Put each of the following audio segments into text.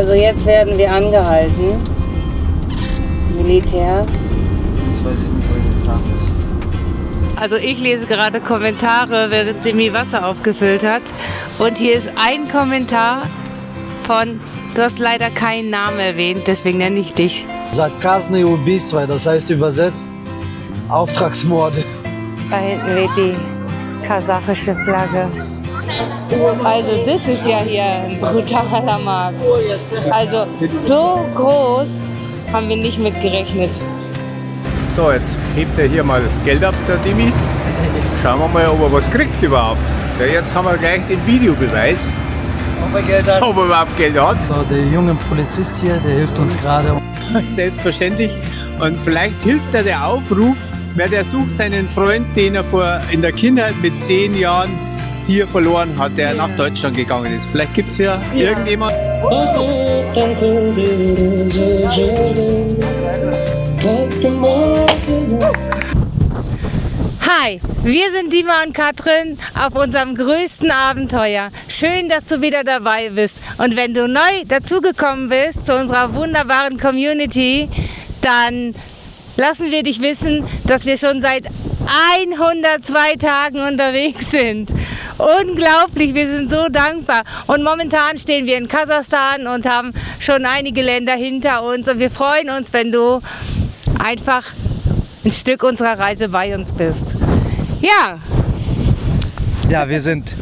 Also jetzt werden wir angehalten. Militär. Jetzt weiß ich nicht, wo ich gefahren ist. Also ich lese gerade Kommentare, während Demi Wasser aufgefüllt hat. Und hier ist ein Kommentar von, du hast leider keinen Namen erwähnt, deswegen nenne ich dich. Zaказные убийства, das heißt übersetzt Auftragsmorde. Da hinten weht die kasachische Flagge. Also das ist ja hier ein brutaler Markt. Also so groß haben wir nicht mit gerechnet. So, jetzt hebt er hier mal Geld ab, der Demi. Schauen wir mal, ob er was kriegt überhaupt. Ja, jetzt haben wir gleich den Videobeweis, Ob er Geld hat. ob er überhaupt Geld hat. So, der junge Polizist hier, der hilft uns gerade. Selbstverständlich. Und vielleicht hilft er der Aufruf, wer der sucht seinen Freund, den er in der Kindheit mit 10 Jahren hier verloren hat, der nach Deutschland gegangen ist. Vielleicht gibt es ja irgendjemand. Hi, wir sind Dima und Katrin auf unserem größten Abenteuer. Schön, dass du wieder dabei bist. Und wenn du neu dazugekommen bist zu unserer wunderbaren Community, dann lassen wir dich wissen, dass wir schon seit 102 Tagen unterwegs sind. Unglaublich, wir sind so dankbar. Und momentan stehen wir in Kasachstan und haben schon einige Länder hinter uns. Und wir freuen uns, wenn du einfach ein Stück unserer Reise bei uns bist. Ja, Ja, wir sind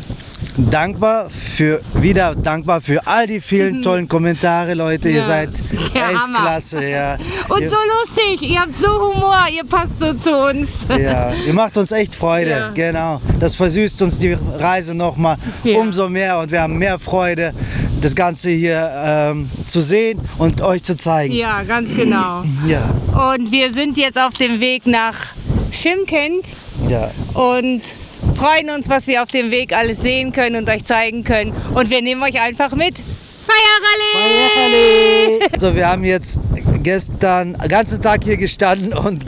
dankbar für all die vielen tollen Kommentare, Leute. Ihr seid der echt Hammer. klasse. Ja. Und so lustig, ihr habt so Humor, ihr passt so zu uns. Ja, ihr macht uns echt Freude, Ja. genau. Das versüßt uns die Reise nochmal umso mehr und wir haben mehr Freude, das Ganze hier zu sehen und euch zu zeigen. Ja, ganz genau. Ja, Und wir sind jetzt auf dem Weg nach Chimkent ja. und freuen uns, was wir auf dem Weg alles sehen können und euch zeigen können. Und wir nehmen euch einfach mit. Feierrallye! Also wir haben jetzt gestern den ganzen Tag hier gestanden und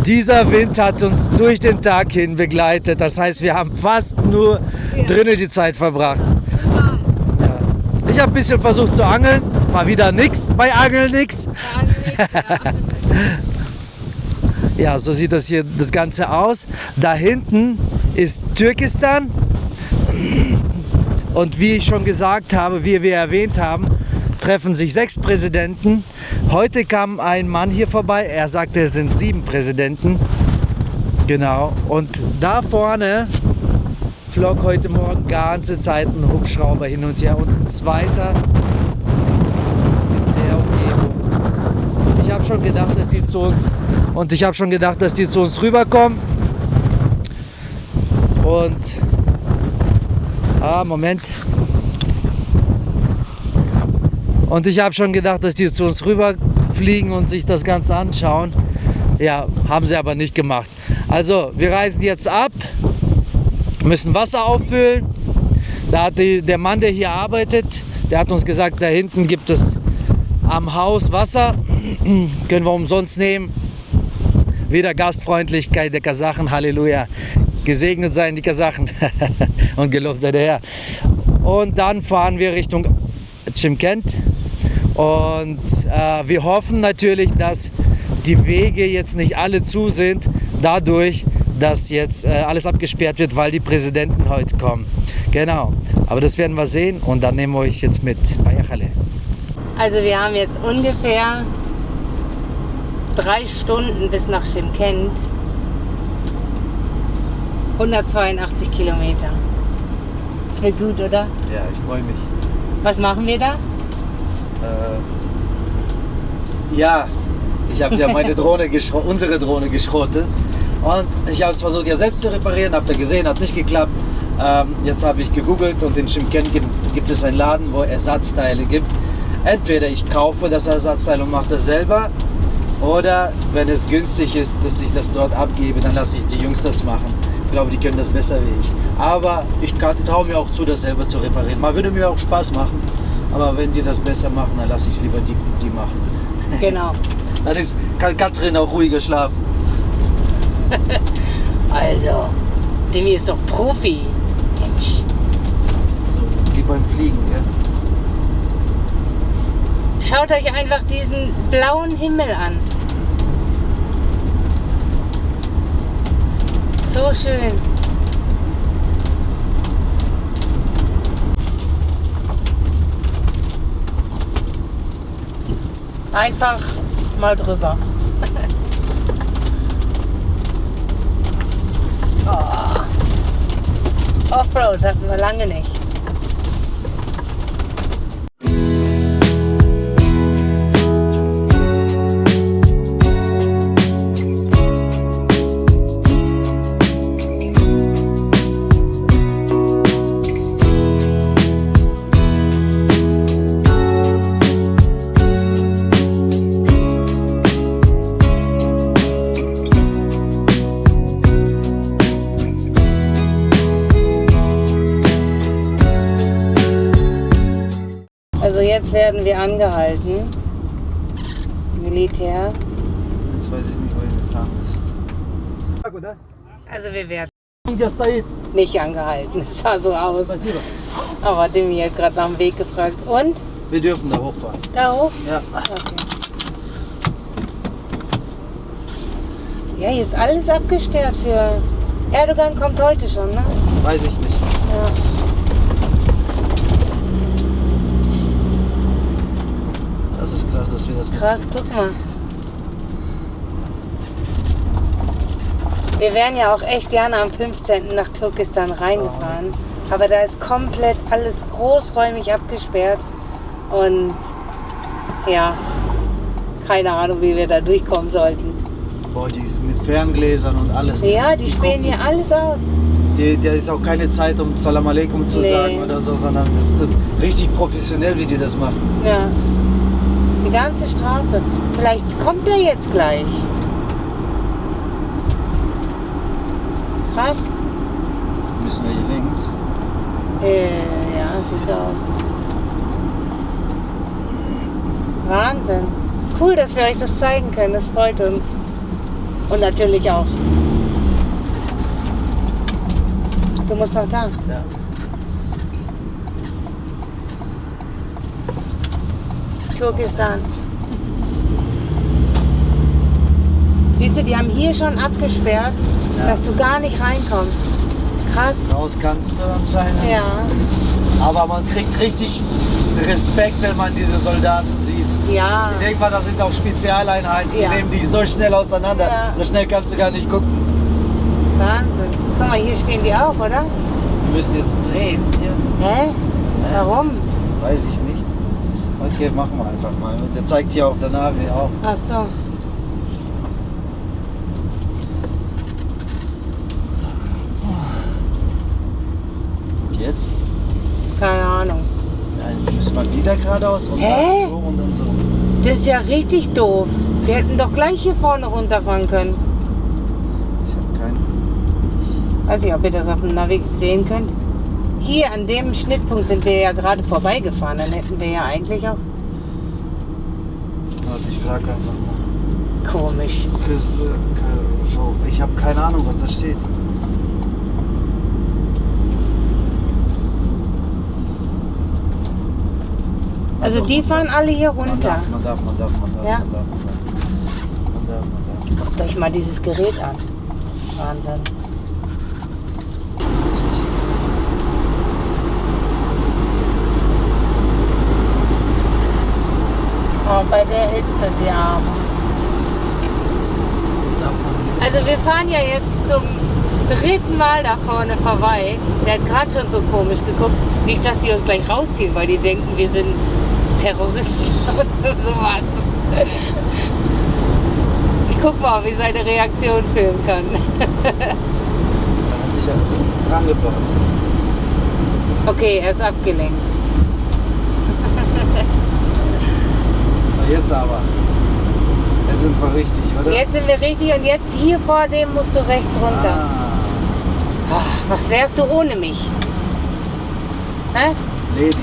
dieser Wind hat uns durch den Tag hin begleitet. Das heißt, wir haben fast nur drinnen die Zeit verbracht. Ja. Ich habe ein bisschen versucht zu angeln, mal wieder nix, bei Angeln nix. Ja, so sieht das hier das Ganze aus. Da hinten ist Türkistan. Und wie ich schon gesagt habe, wie wir erwähnt haben, treffen sich 6 Präsidenten. Heute kam ein Mann hier vorbei, er sagte, es sind 7 Präsidenten. Genau. Und da vorne flog heute Morgen ganze Zeit ein Hubschrauber hin und her und ein zweiter in der Umgebung. Ich habe schon gedacht, dass die zu uns rüberkommen. Und Moment. Und ich habe schon gedacht, dass die zu uns rüberfliegen und sich das Ganze anschauen. Ja, haben sie aber nicht gemacht. Also, wir reisen jetzt ab, müssen Wasser auffüllen. Da hat der Mann, der hier arbeitet, der hat uns gesagt, da hinten gibt es am Haus Wasser. Können wir umsonst nehmen. Wieder Gastfreundlichkeit der Kasachen, Halleluja. Gesegnet seien die Kasachen und gelobt sei der Herr. Und dann fahren wir Richtung Chimkent und wir hoffen natürlich, dass die Wege jetzt nicht alle zu sind, dadurch, dass jetzt alles abgesperrt wird, weil die Präsidenten heute kommen. Genau, aber das werden wir sehen und dann nehmen wir euch jetzt mit. Also wir haben jetzt ungefähr 3 Stunden bis nach Chimkent. 182 Kilometer. Das wird gut, oder? Ja, ich freue mich. Was machen wir da? Ja, ich habe ja unsere Drohne geschrottet und ich habe es versucht ja selbst zu reparieren, habt ihr gesehen, hat nicht geklappt. Jetzt habe ich gegoogelt und in Chimkent gibt es einen Laden, wo Ersatzteile gibt. Entweder ich kaufe das Ersatzteil und mache das selber oder wenn es günstig ist, dass ich das dort abgebe, dann lasse ich die Jungs das machen. Ich glaube, die können das besser wie ich. Aber ich traue mir auch zu, das selber zu reparieren. Mal würde mir auch Spaß machen. Aber wenn die das besser machen, dann lasse ich es lieber die machen. Genau. Dann kann Katrin auch ruhiger schlafen. Also, Demi ist doch Profi. Mensch. So, wie beim Fliegen, ja. Schaut euch einfach diesen blauen Himmel an. So schön. Einfach mal drüber. Oh. Offroad hatten wir lange nicht. Also jetzt werden wir angehalten. Militär. Jetzt weiß ich nicht, wo ich gefahren ist. Also wir werden nicht angehalten. Es sah so aus. Aber Dimi hat gerade nach dem Weg gefragt. Und? Wir dürfen da hochfahren. Da hoch? Ja. Okay. Ja, hier ist alles abgesperrt für... Erdogan kommt heute schon, ne? Weiß ich nicht. Ja. Das ist krass, dass wir das Krass, guck mal. Wir wären ja auch echt gerne am 15. nach Turkestan reingefahren. Aber da ist komplett alles großräumig abgesperrt. Und ja, keine Ahnung, wie wir da durchkommen sollten. Boah, die mit Ferngläsern und alles. Ja, die spielen hier alles aus. Da ist auch keine Zeit, um Salam Aleikum zu Nee. sagen oder so, sondern es ist richtig professionell, wie die das machen. Ja. Die ganze Straße. Vielleicht kommt der jetzt gleich. Krass. Müssen wir hier links? Ja, sieht so aus. Wahnsinn. Cool, dass wir euch das zeigen können. Das freut uns. Und natürlich auch. Du musst noch da. Ja. Turkestan. Siehst du, die haben hier schon abgesperrt, Ja. dass du gar nicht reinkommst. Krass. Raus kannst du anscheinend. Ja. Aber man kriegt richtig Respekt, wenn man diese Soldaten sieht. Ja. Ich denke mal, das sind auch Spezialeinheiten, die Ja. nehmen die so schnell auseinander. Ja. So schnell kannst du gar nicht gucken. Wahnsinn. Guck mal, hier stehen die auch, oder? Wir müssen jetzt drehen hier. Hä? Warum? Weiß ich nicht. Okay, machen wir einfach mal. Der zeigt hier auf der Navi auch. Ach so. Und jetzt? Keine Ahnung. Ja, jetzt müssen wir wieder geradeaus und Hä? dann so und dann so. Das ist ja richtig doof. Wir hätten doch gleich hier vorne runterfahren können. Ich habe keinen. Weiß nicht, ob ihr das auf dem Navi sehen könnt. Hier an dem Schnittpunkt sind wir ja gerade vorbeigefahren. Dann hätten wir ja eigentlich auch... Warte, ich frage einfach mal. Komisch. Ich habe keine Ahnung, was da steht. Also die fahren alle hier runter. Man darf. Ja. Guckt euch mal dieses Gerät an. Wahnsinn. Oh, bei der Hitze, die Arme. Also wir fahren ja jetzt zum dritten Mal da vorne vorbei. Der hat gerade schon so komisch geguckt. Nicht, dass die uns gleich rausziehen, weil die denken, wir sind Terroristen oder sowas. Ich guck mal, ob ich seine Reaktion filmen kann. Dann hat sich ja dran gebaut. Okay, er ist abgelenkt. Jetzt aber. Jetzt sind wir richtig, oder? Jetzt sind wir richtig und jetzt hier vor dem musst du rechts runter. Ah, Ach, was wärst du ohne mich? Hä? ledig.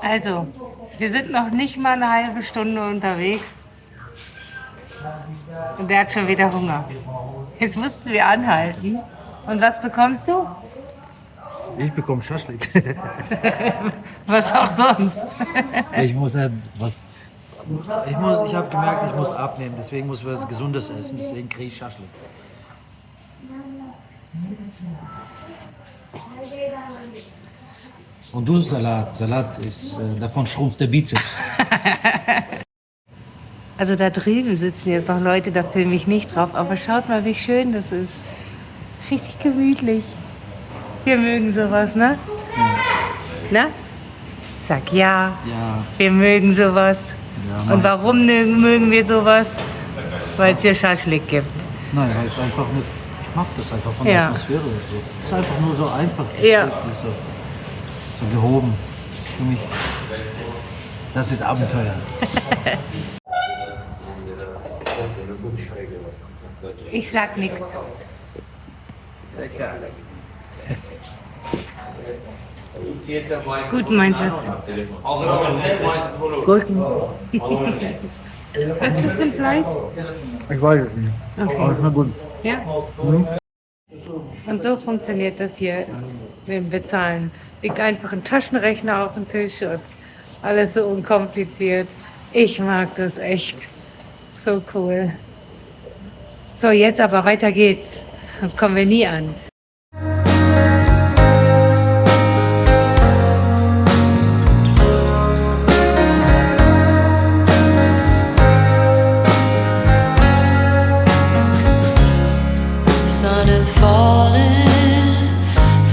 Also, wir sind noch nicht mal eine halbe Stunde unterwegs. Und der hat schon wieder Hunger. Jetzt mussten wir anhalten. Und was bekommst du? Ich bekomme Schaschlik. Was auch sonst. Ich habe gemerkt, ich muss abnehmen, deswegen muss ich was Gesundes essen, deswegen kriege ich Schaschlik. Und du Salat. Salat ist, davon schrumpft der Bizeps. Also da drüben sitzen jetzt noch Leute, da filme ich nicht drauf. Aber schaut mal, wie schön das ist. Richtig gemütlich. Wir mögen sowas, ne? Na? Sag ja. Ja. Wir mögen sowas. Ja, Und warum mögen wir sowas? Weil es hier Schaschlik gibt. Nein, weil es einfach nicht. Ich mag das einfach von Ja. der Atmosphäre. So. Es ist einfach nur so einfach. Ja. So gehoben. Für mich. Das ist Abenteuer. Ich sag nichts. Gut, mein Schatz. Gurken. Was ist das für ein Fleisch? Ich weiß es nicht. Aber ist mir gut. Ja? Und so funktioniert das hier mit dem Bezahlen. Liegt einfach ein Taschenrechner auf dem Tisch und alles so unkompliziert. Ich mag das echt. So cool. So, jetzt aber weiter geht's. Sonst kommen wir nie an. Sun is falling,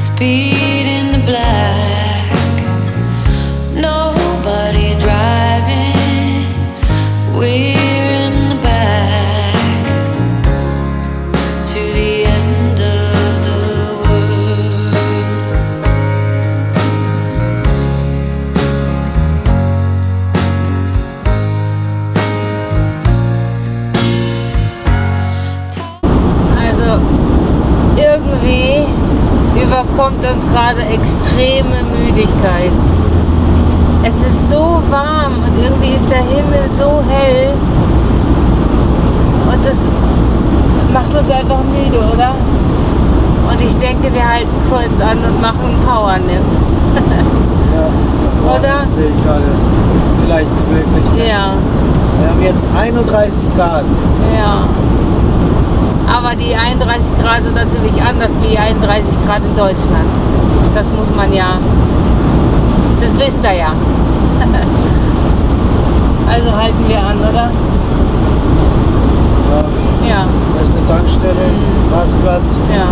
speed in the black. Nobody driving, we're in the back. To the end of the world. Also irgendwie überkommt uns gerade extreme Müdigkeit. Es ist so warm und irgendwie ist der Himmel so hell. Und das macht uns einfach müde, oder? Und ich denke, wir halten kurz an und machen einen Powernap. Ja, da vorne Oder? sehe ich gerade vielleicht eine Möglichkeit. Ja, Wir haben jetzt 31 Grad. ja. Aber die 31 Grad sind natürlich anders wie 31 Grad in Deutschland. Das muss man ja, das wisst ihr ja. Also halten wir an, oder? Ja, Ja, da ist eine Tankstelle, Rastplatz. ja,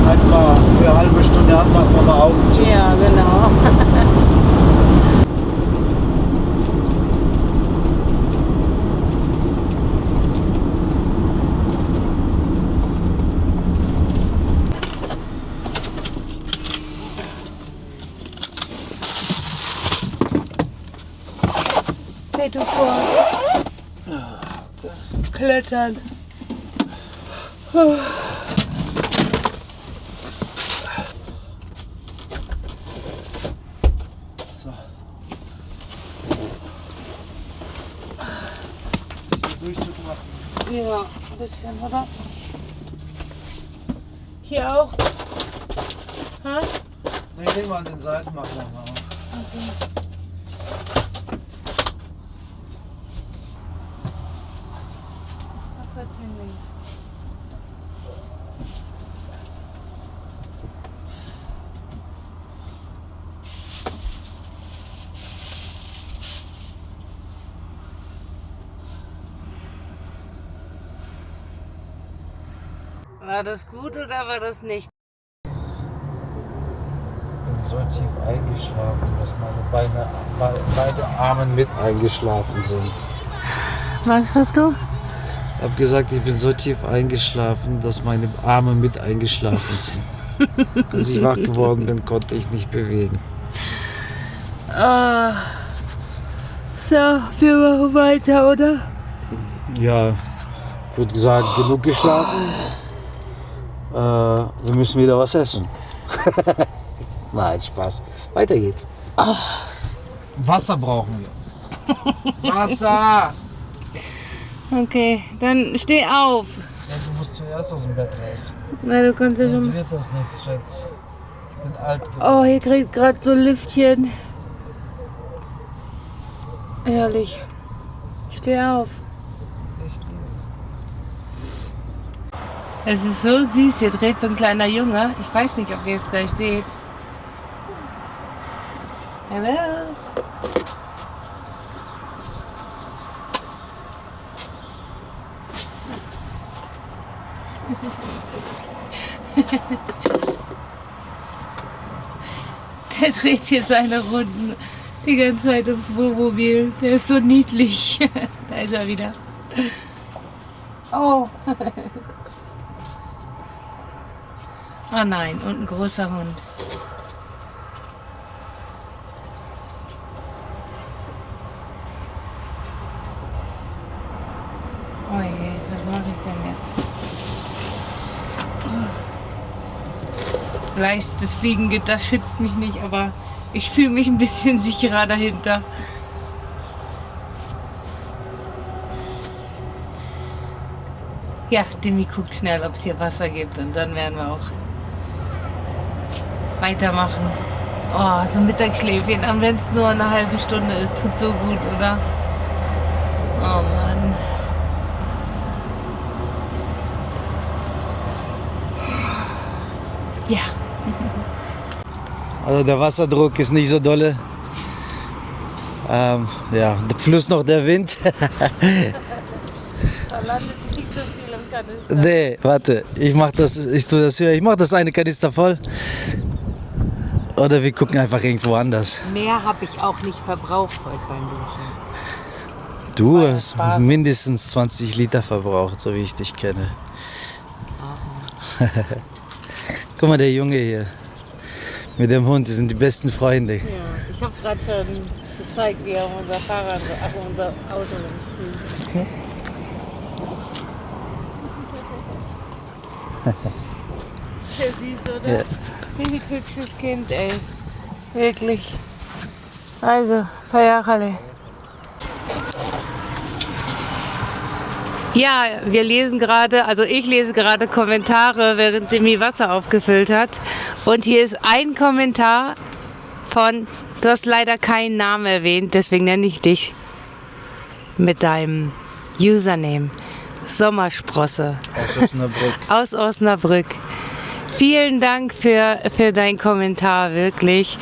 Halt mal für eine halbe Stunde an, machen wir mal Augen zu. ja, genau. Hey, du vor. Klettern. Durchzug machen. Ja, ein bisschen, oder? Hier auch? Ha? Nee, nehmen wir an den Seiten machen wir mal auf. Mal kurz hinlegen. War das gut oder war das nicht? Ich bin so tief eingeschlafen, dass meine beide Arme mit eingeschlafen sind. Was hast du? Ich habe gesagt, ich bin so tief eingeschlafen, dass meine Arme mit eingeschlafen sind. Als ich wach geworden bin, konnte ich nicht bewegen. So, wir machen weiter, oder? Ja, ich würde sagen, genug geschlafen. Wir müssen wieder was essen. Nein, Spaß. Weiter geht's. Wasser brauchen wir. Wasser! Okay, dann steh auf. Ja, du musst zuerst aus dem Bett raus. Weil du kannst ja Sonst schon... wird das nichts, Schatz. Ich bin alt geworden. Oh, hier kriegt gerade so ein Lüftchen. Herrlich. Steh auf. Es ist so süß, hier dreht so ein kleiner Junge. Ich weiß nicht, ob ihr es gleich seht. Hallo. Der dreht hier seine Runden die ganze Zeit ums Wohnmobil. Der ist so niedlich. Da ist er wieder. Oh. Oh nein, und ein großer Hund. Oh je, was mache ich denn jetzt? Leicht, das Fliegengitter schützt mich nicht, aber ich fühle mich ein bisschen sicherer dahinter. Ja, Demi guckt schnell, ob es hier Wasser gibt und dann werden wir auch weitermachen. Oh, so ein Mittagsschläfchen, und wenn es nur eine halbe Stunde ist, tut so gut, oder? Oh Mann. Ja. Also der Wasserdruck ist nicht so dolle. Ja, plus noch der Wind. Da landet nicht so viel im Kanister. Nee, warte, ich mach das eine Kanister voll. Oder wir gucken einfach irgendwo anders. Mehr habe ich auch nicht verbraucht heute beim Duschen. Du hast mindestens 20 Liter verbraucht, so wie ich dich kenne. Guck mal, der Junge hier mit dem Hund, die sind die besten Freunde. Ja, ich habe gerade schon gezeigt, wie er unser Fahrrad, unser Auto spielt. Der süß, oder? Ja. Wie hübsches Kind, ey. Wirklich. Also, Feierhalle. Ja, wir lesen gerade, also ich lese gerade Kommentare, während Demi Wasser aufgefüllt hat. Und hier ist ein Kommentar von, du hast leider keinen Namen erwähnt, deswegen nenne ich dich mit deinem Username. Sommersprosse Aus Osnabrück. aus Osnabrück. Vielen Dank für deinen Kommentar, wirklich.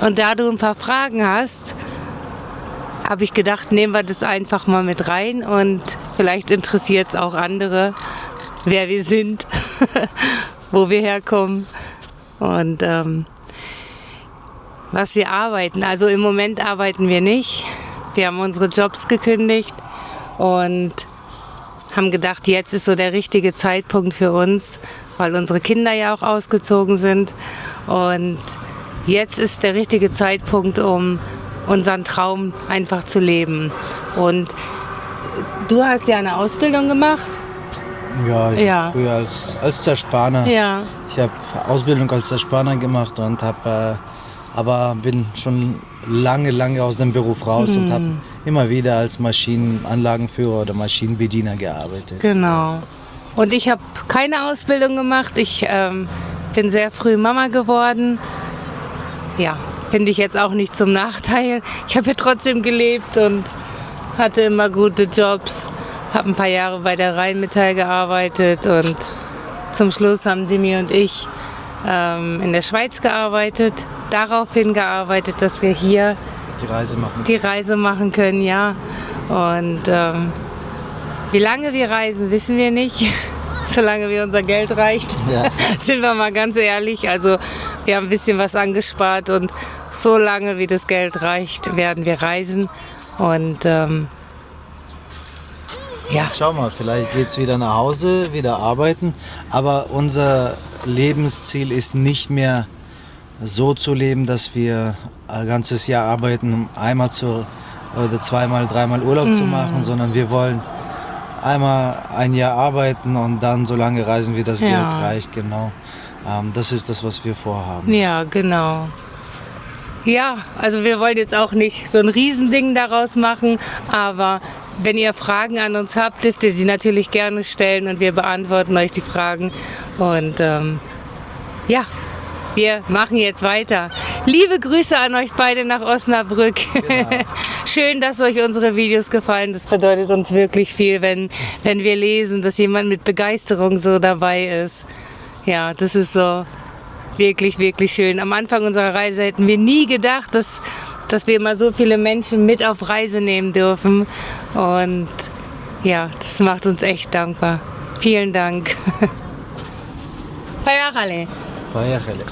Und da du ein paar Fragen hast, habe ich gedacht, nehmen wir das einfach mal mit rein und vielleicht interessiert es auch andere, wer wir sind, wo wir herkommen und was wir arbeiten. Also im Moment arbeiten wir nicht. Wir haben unsere Jobs gekündigt und haben gedacht, jetzt ist so der richtige Zeitpunkt für uns, weil unsere Kinder ja auch ausgezogen sind. Und jetzt ist der richtige Zeitpunkt, um unseren Traum einfach zu leben. Und du hast ja eine Ausbildung gemacht. Ja, Ja. früher als Zerspaner. Ja. Ich habe Ausbildung als Zerspaner gemacht und aber bin schon lange aus dem Beruf raus und habe immer wieder als Maschinenanlagenführer oder Maschinenbediener gearbeitet. Genau. Und ich habe keine Ausbildung gemacht. Ich bin sehr früh Mama geworden. Ja, finde ich jetzt auch nicht zum Nachteil. Ich habe ja trotzdem gelebt und hatte immer gute Jobs. Habe ein paar Jahre bei der Rheinmetall gearbeitet und zum Schluss haben Demi und ich in der Schweiz gearbeitet. Daraufhin gearbeitet, dass wir hier Die Reise machen können, ja. Und wie lange wir reisen, wissen wir nicht. Solange wie unser Geld reicht, Ja. sind wir mal ganz ehrlich. Also wir haben ein bisschen was angespart und so lange wie das Geld reicht, werden wir reisen. Und ja, Schau mal, vielleicht geht's wieder nach Hause, wieder arbeiten. Aber unser Lebensziel ist nicht mehr so zu leben, dass wir ein ganzes Jahr arbeiten, um einmal oder zweimal, dreimal Urlaub zu machen, sondern wir wollen einmal ein Jahr arbeiten und dann so lange reisen, wie das Ja. Geld reicht. Genau. Das ist das, was wir vorhaben. ja, genau. Ja, also wir wollen jetzt auch nicht so ein Riesending daraus machen, aber wenn ihr Fragen an uns habt, dürft ihr sie natürlich gerne stellen und wir beantworten euch die Fragen. Und ja, wir machen jetzt weiter. Liebe Grüße an euch beide nach Osnabrück. Genau. Schön, dass euch unsere Videos gefallen. Das bedeutet uns wirklich viel, wenn wir lesen, dass jemand mit Begeisterung so dabei ist. Ja, das ist so wirklich, wirklich schön. Am Anfang unserer Reise hätten wir nie gedacht, dass wir mal so viele Menschen mit auf Reise nehmen dürfen. Und ja, das macht uns echt dankbar. Vielen Dank. Fayachale. Fayachale.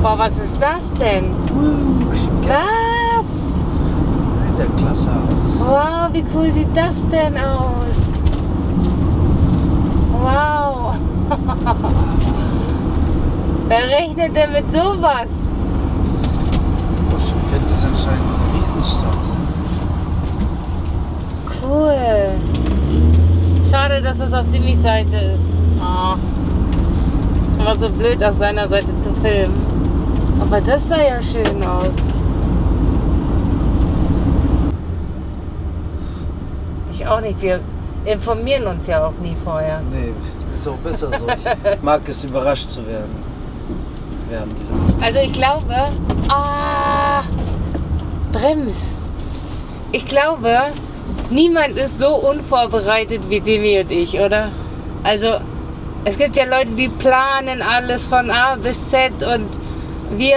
Boah, was ist das denn? Was? Sieht ja klasse aus. Wow, wie cool sieht das denn aus? Wow. Wer rechnet denn mit sowas? Könnte es anscheinend eine Riesenstadt. Cool. Schade, dass das auf Dimmys Seite ist. Oh. Das war so blöd, auf seiner Seite zu filmen. Aber das sah ja schön aus. Ich auch nicht. Wir informieren uns ja auch nie vorher. Nee, ist auch besser so. Ich mag es, überrascht zu werden. Während diesem. Also ich glaube... Brems. Ich glaube, niemand ist so unvorbereitet wie Dimi und ich, oder? Also, es gibt ja Leute, die planen alles von A bis Z und wir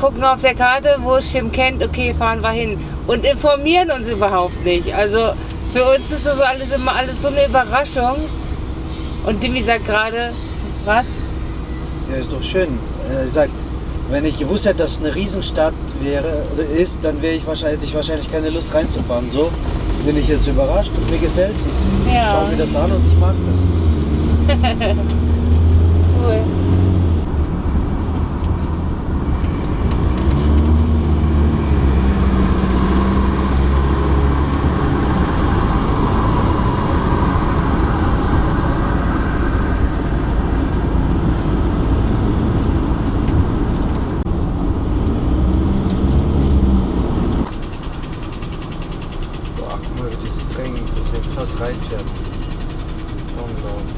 gucken auf der Karte, wo es Schirm kennt, okay, fahren wir hin und informieren uns überhaupt nicht. Also für uns ist das alles immer alles so eine Überraschung. Und Dimi sagt gerade, was? Ja, ist doch schön. Ich sag, wenn ich gewusst hätte, dass es eine Riesenstadt ist, dann hätte ich wahrscheinlich keine Lust reinzufahren. So bin ich jetzt überrascht und mir gefällt es. Ich Ja. schaue mir das an und ich mag das. Cool. Boah, guck mal, wie dieses Drängen, das hier fast reinfährt. Unglaublich.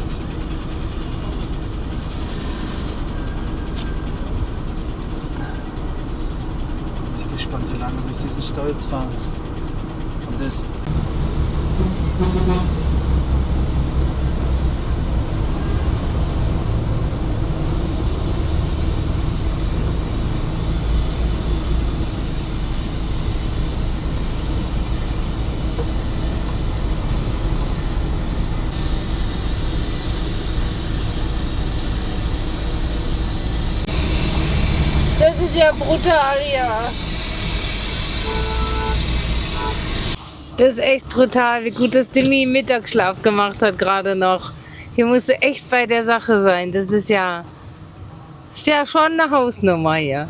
Ich bin gespannt, wie lange wir durch diesen Stau jetzt fahren. Und das. Das ist ja brutal, ja. Das ist echt brutal, wie gut das Dimi Mittagsschlaf gemacht hat gerade noch. Hier musst du echt bei der Sache sein. Das ist ja schon eine Hausnummer hier.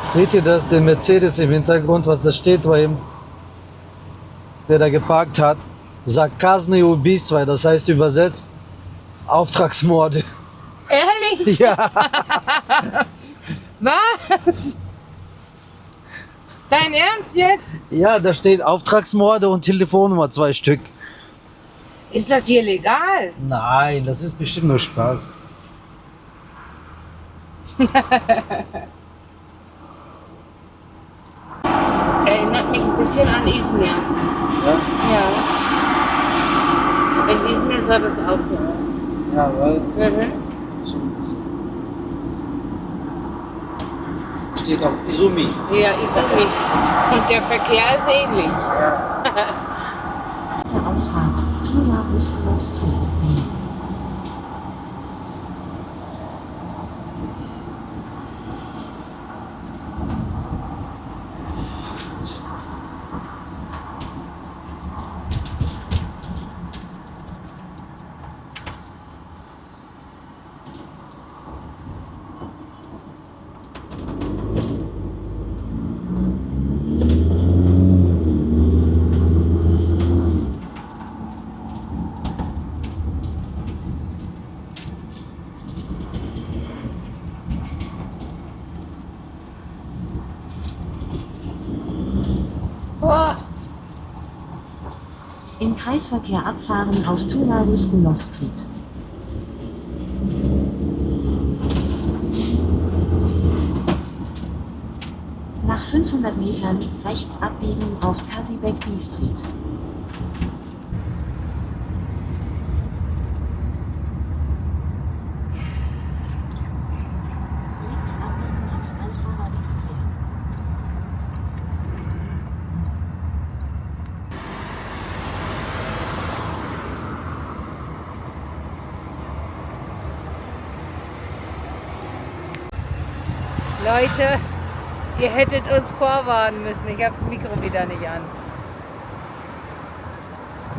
Seht ihr das, den Mercedes im Hintergrund, was da steht bei ihm? Der da geparkt hat. Zaказne убийства, das heißt übersetzt Auftragsmorde. Ehrlich? Ja. Was? Dein Ernst jetzt? Ja, da steht Auftragsmorde und Telefonnummer, 2 Stück. Ist das hier legal? Nein, das ist bestimmt nur Spaß. Erinnert mich ein bisschen an Izmir. Ja? Ja. In Izmir sah das auch so aus. Ja, weil Mhm. schon ein bisschen. Steht auch Izumi. Ja, Izumi. Und der Verkehr ist ähnlich. Ausfahrt, Tura Ruskulov Street. Boah. Im Kreisverkehr abfahren auf Tura Ruskulov Street. Nach 500 Metern rechts abbiegen auf Kasibek B Street. Links abbiegen auf Al-Farabi Square. Leute, ihr hättet uns vorwarnen müssen. Ich habe das Mikro wieder nicht an.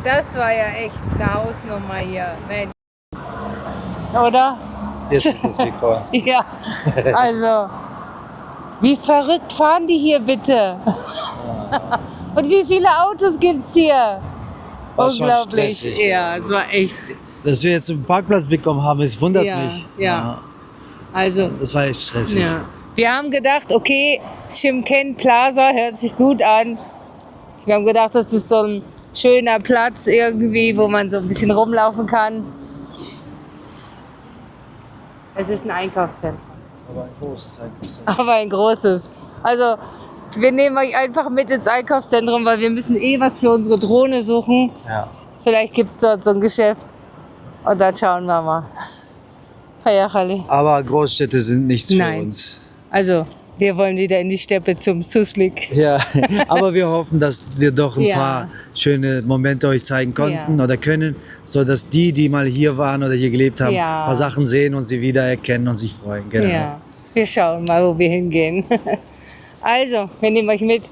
Das war ja echt eine Hausnummer hier. Mensch. Oder? Jetzt ist das Mikro. Ja, also, wie verrückt fahren die hier bitte? Und wie viele Autos gibt's hier? War schon Unglaublich. stressig. Ja, es war echt. Dass wir jetzt einen Parkplatz bekommen haben, es wundert Ja, mich. ja. Also, Das war echt stressig. ja. Wir haben gedacht, okay, Shymkent Plaza hört sich gut an. Wir haben gedacht, das ist so ein schöner Platz irgendwie, wo man so ein bisschen rumlaufen kann. Es ist ein Einkaufszentrum, Aber ein großes Einkaufszentrum. aber ein großes. Also, wir nehmen euch einfach mit ins Einkaufszentrum, weil wir müssen eh was für unsere Drohne suchen. Ja. Vielleicht gibt es dort so ein Geschäft und dann schauen wir mal. Payachali. Aber Großstädte sind nichts für Nein. uns. Also, wir wollen wieder in die Steppe zum Suslik. Ja, aber wir hoffen, dass wir doch ein Ja. paar schöne Momente euch zeigen konnten Ja. oder können, so dass die mal hier waren oder hier gelebt haben, Ja. ein paar Sachen sehen und sie wiedererkennen und sich freuen. Genau. Ja, wir schauen mal, wo wir hingehen. Also, wir nehmen euch mit.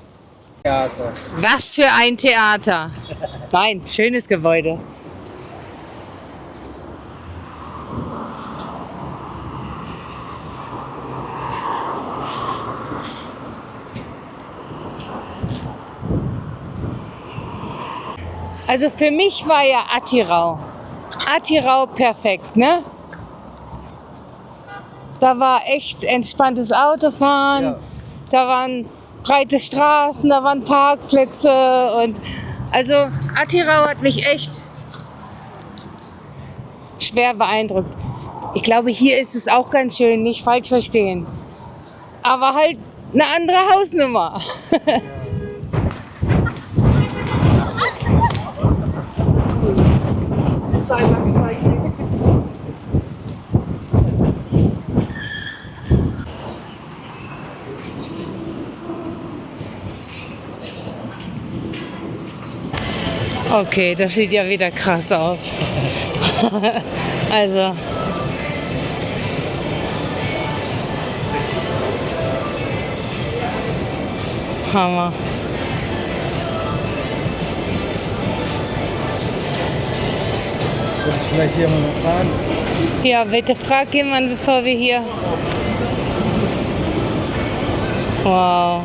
Theater. Was für ein Theater. Nein, schönes Gebäude. Also für mich war ja Atirau perfekt, ne? Da war echt entspanntes Autofahren, Ja. da waren breite Straßen, da waren Parkplätze und also Atirau hat mich echt schwer beeindruckt. Ich glaube, hier ist es auch ganz schön, nicht falsch verstehen. Aber halt eine andere Hausnummer. Okay, das sieht ja wieder krass aus. Also. Hammer. Soll ich vielleicht jemanden mal fragen? Ja, bitte frag jemanden, bevor wir hier. Wow.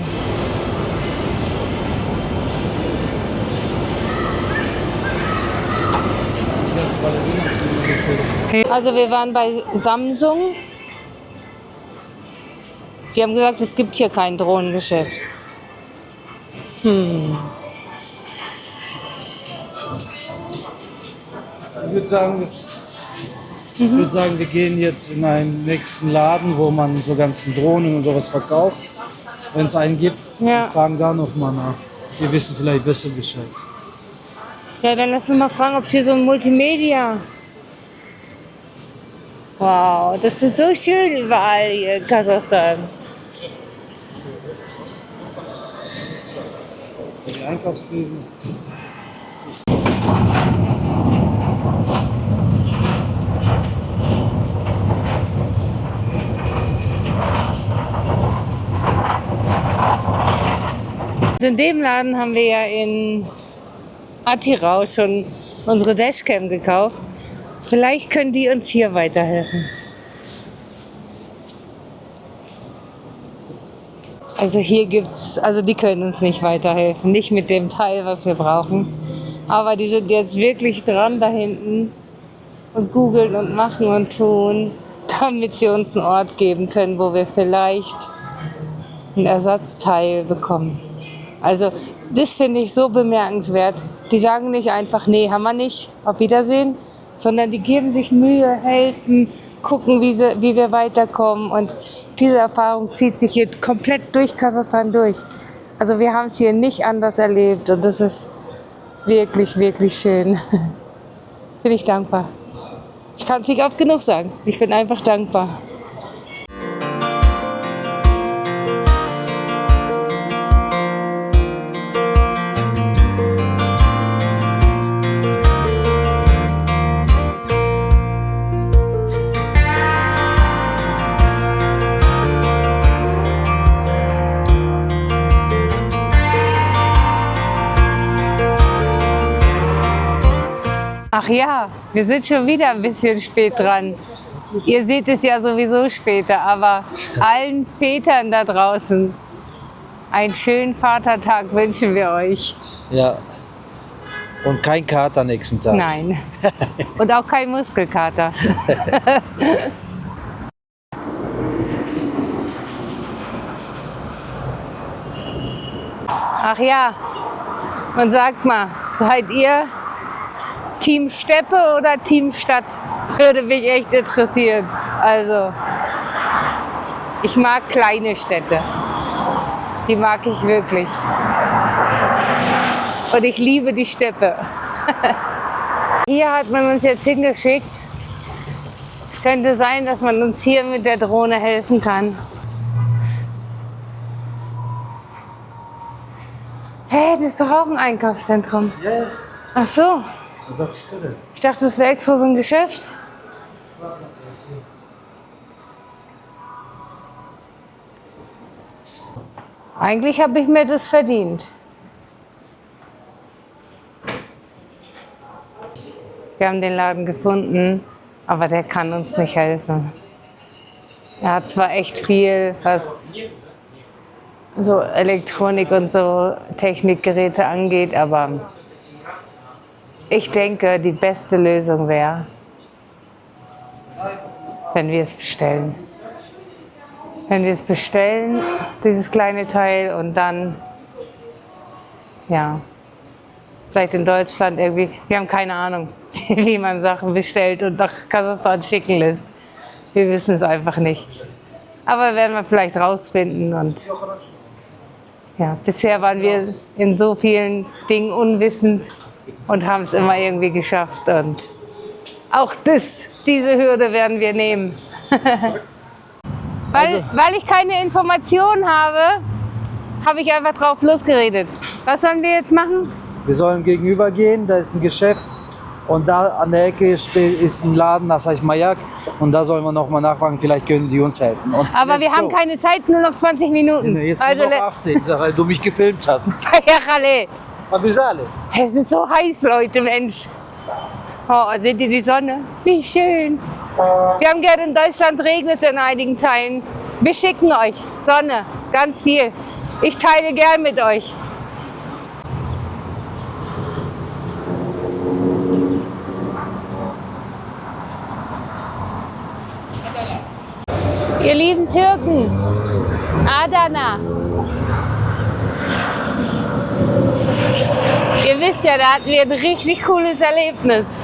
Also wir waren bei Samsung. Die haben gesagt, es gibt hier kein Drohnengeschäft. Ich würde sagen, wir gehen jetzt in einen nächsten Laden, wo man so ganzen Drohnen und sowas verkauft. Wenn es einen gibt, Ja. wir fragen da noch mal nach. Wir wissen vielleicht besser Bescheid. Ja, dann lass uns mal fragen, ob es hier so ein Multimedia. Wow, das ist so schön überall hier in Kasachstan. Die Einkaufswegen. Also in dem Laden haben wir ja in Atirau schon unsere Dashcam gekauft. Vielleicht können die uns hier weiterhelfen. Also hier gibt's, also die können uns nicht weiterhelfen, nicht mit dem Teil, was wir brauchen. Aber die sind jetzt wirklich dran da hinten und googeln und machen und tun, damit sie uns einen Ort geben können, wo wir vielleicht ein Ersatzteil bekommen. Also das finde ich so bemerkenswert. Die sagen nicht einfach, nee, haben wir nicht, auf Wiedersehen, sondern die geben sich Mühe, helfen, gucken, wie wir weiterkommen. Und diese Erfahrung zieht sich hier komplett durch Kasachstan durch. Also wir haben es hier nicht anders erlebt und das ist wirklich, wirklich schön. Bin ich dankbar. Ich kann es nicht oft genug sagen. Ich bin einfach dankbar. Ach ja, wir sind schon wieder ein bisschen spät dran. Ihr seht es ja sowieso später, aber allen Vätern da draußen einen schönen Vatertag wünschen wir euch. Ja. Und kein Kater nächsten Tag. Nein. Und auch kein Muskelkater. Ach ja, und sagt mal, seid ihr Team Steppe oder Team Stadt? Würde mich echt interessieren. Also, ich mag kleine Städte. Die mag ich wirklich. Und ich liebe die Steppe. Hier hat man uns jetzt hingeschickt. Es könnte sein, dass man uns hier mit der Drohne helfen kann. Hey, das ist doch auch ein Einkaufszentrum. Ja, Ach so. was dachtest du denn? Ich dachte, das wäre extra so ein Geschäft. Eigentlich habe ich mir das verdient. Wir haben den Laden gefunden, aber der kann uns nicht helfen. Er hat zwar echt viel, was so Elektronik und so Technikgeräte angeht, aber ich denke, die beste Lösung wäre, wenn wir es bestellen. Wenn wir es bestellen, dieses kleine Teil, und dann, ja, vielleicht in Deutschland irgendwie, wir haben keine Ahnung, wie man Sachen bestellt und nach Kasachstan schicken lässt. Wir wissen es einfach nicht. Aber werden wir vielleicht rausfinden. Und ja, bisher waren wir in so vielen Dingen unwissend und haben es immer irgendwie geschafft. Und auch diese Hürde werden wir nehmen. Weil ich keine Informationen habe, habe ich einfach drauf losgeredet. Was sollen wir jetzt machen? Wir sollen gegenüber gehen, da ist ein Geschäft und da an der Ecke ist ein Laden, das heißt Mayak, und da sollen wir noch mal nachfragen, vielleicht können die uns helfen. Und Aber wir haben keine Zeit, nur noch 20 Minuten. Nee, jetzt Also, nur noch 18, weil du mich gefilmt hast. es ist so heiß, Leute, Mensch. Oh, seht ihr die Sonne? Wie schön. Wir haben gehört, in Deutschland regnet es in einigen Teilen. Wir schicken euch Sonne, ganz viel. Ich teile gern mit euch. Ihr lieben Türken, Adana. Ihr wisst ja, da hatten wir ein richtig cooles Erlebnis.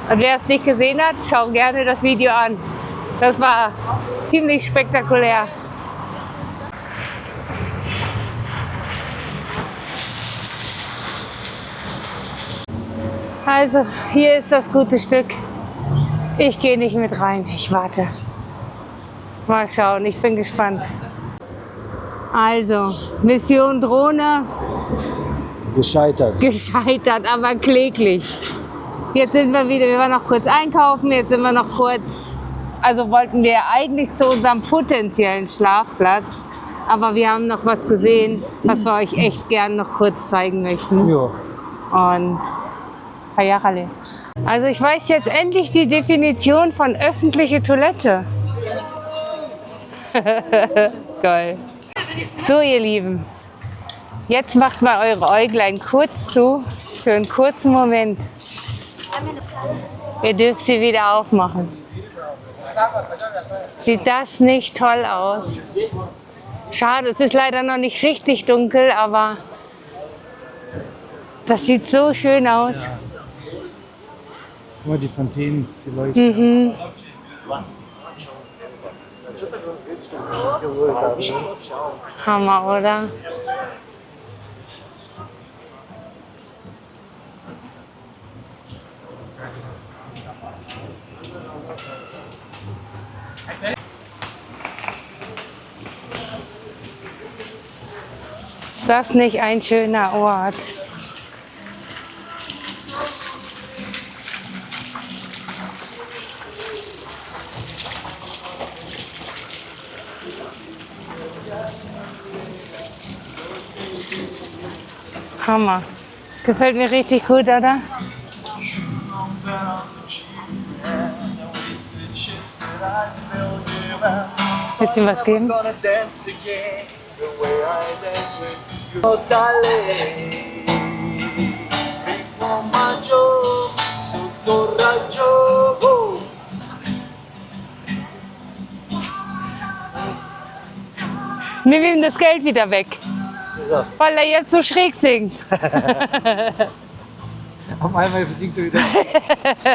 Und wer es nicht gesehen hat, schau gerne das Video an. Das war ziemlich spektakulär. Also, hier ist das gute Stück. Ich gehe nicht mit rein, ich warte. Mal schauen, ich bin gespannt. Also, Mission Drohne Gescheitert. gescheitert, aber kläglich. Jetzt sind wir wieder, wir waren noch kurz einkaufen, jetzt sind wir noch kurz, also wollten wir eigentlich zu unserem potenziellen Schlafplatz, aber wir haben noch was gesehen, was wir euch echt gern noch kurz zeigen möchten. Ja. Und Hayarale. Also ich weiß jetzt endlich die Definition von öffentliche Toilette. Geil. So ihr Lieben, jetzt macht mal eure Äuglein kurz zu, für einen kurzen Moment. Ihr dürft sie wieder aufmachen. Sieht das nicht toll aus? Schade, es ist leider noch nicht richtig dunkel, aber das sieht so schön aus. Guck mal, die Fontänen, die leuchten. Hammer, oder? Ist das nicht ein schöner Ort? Hammer. Gefällt mir richtig gut, oder? Willst du ihm was geben? Nimm ihm das Geld wieder weg, weil er jetzt so schräg singt. Auf einmal singt er wieder,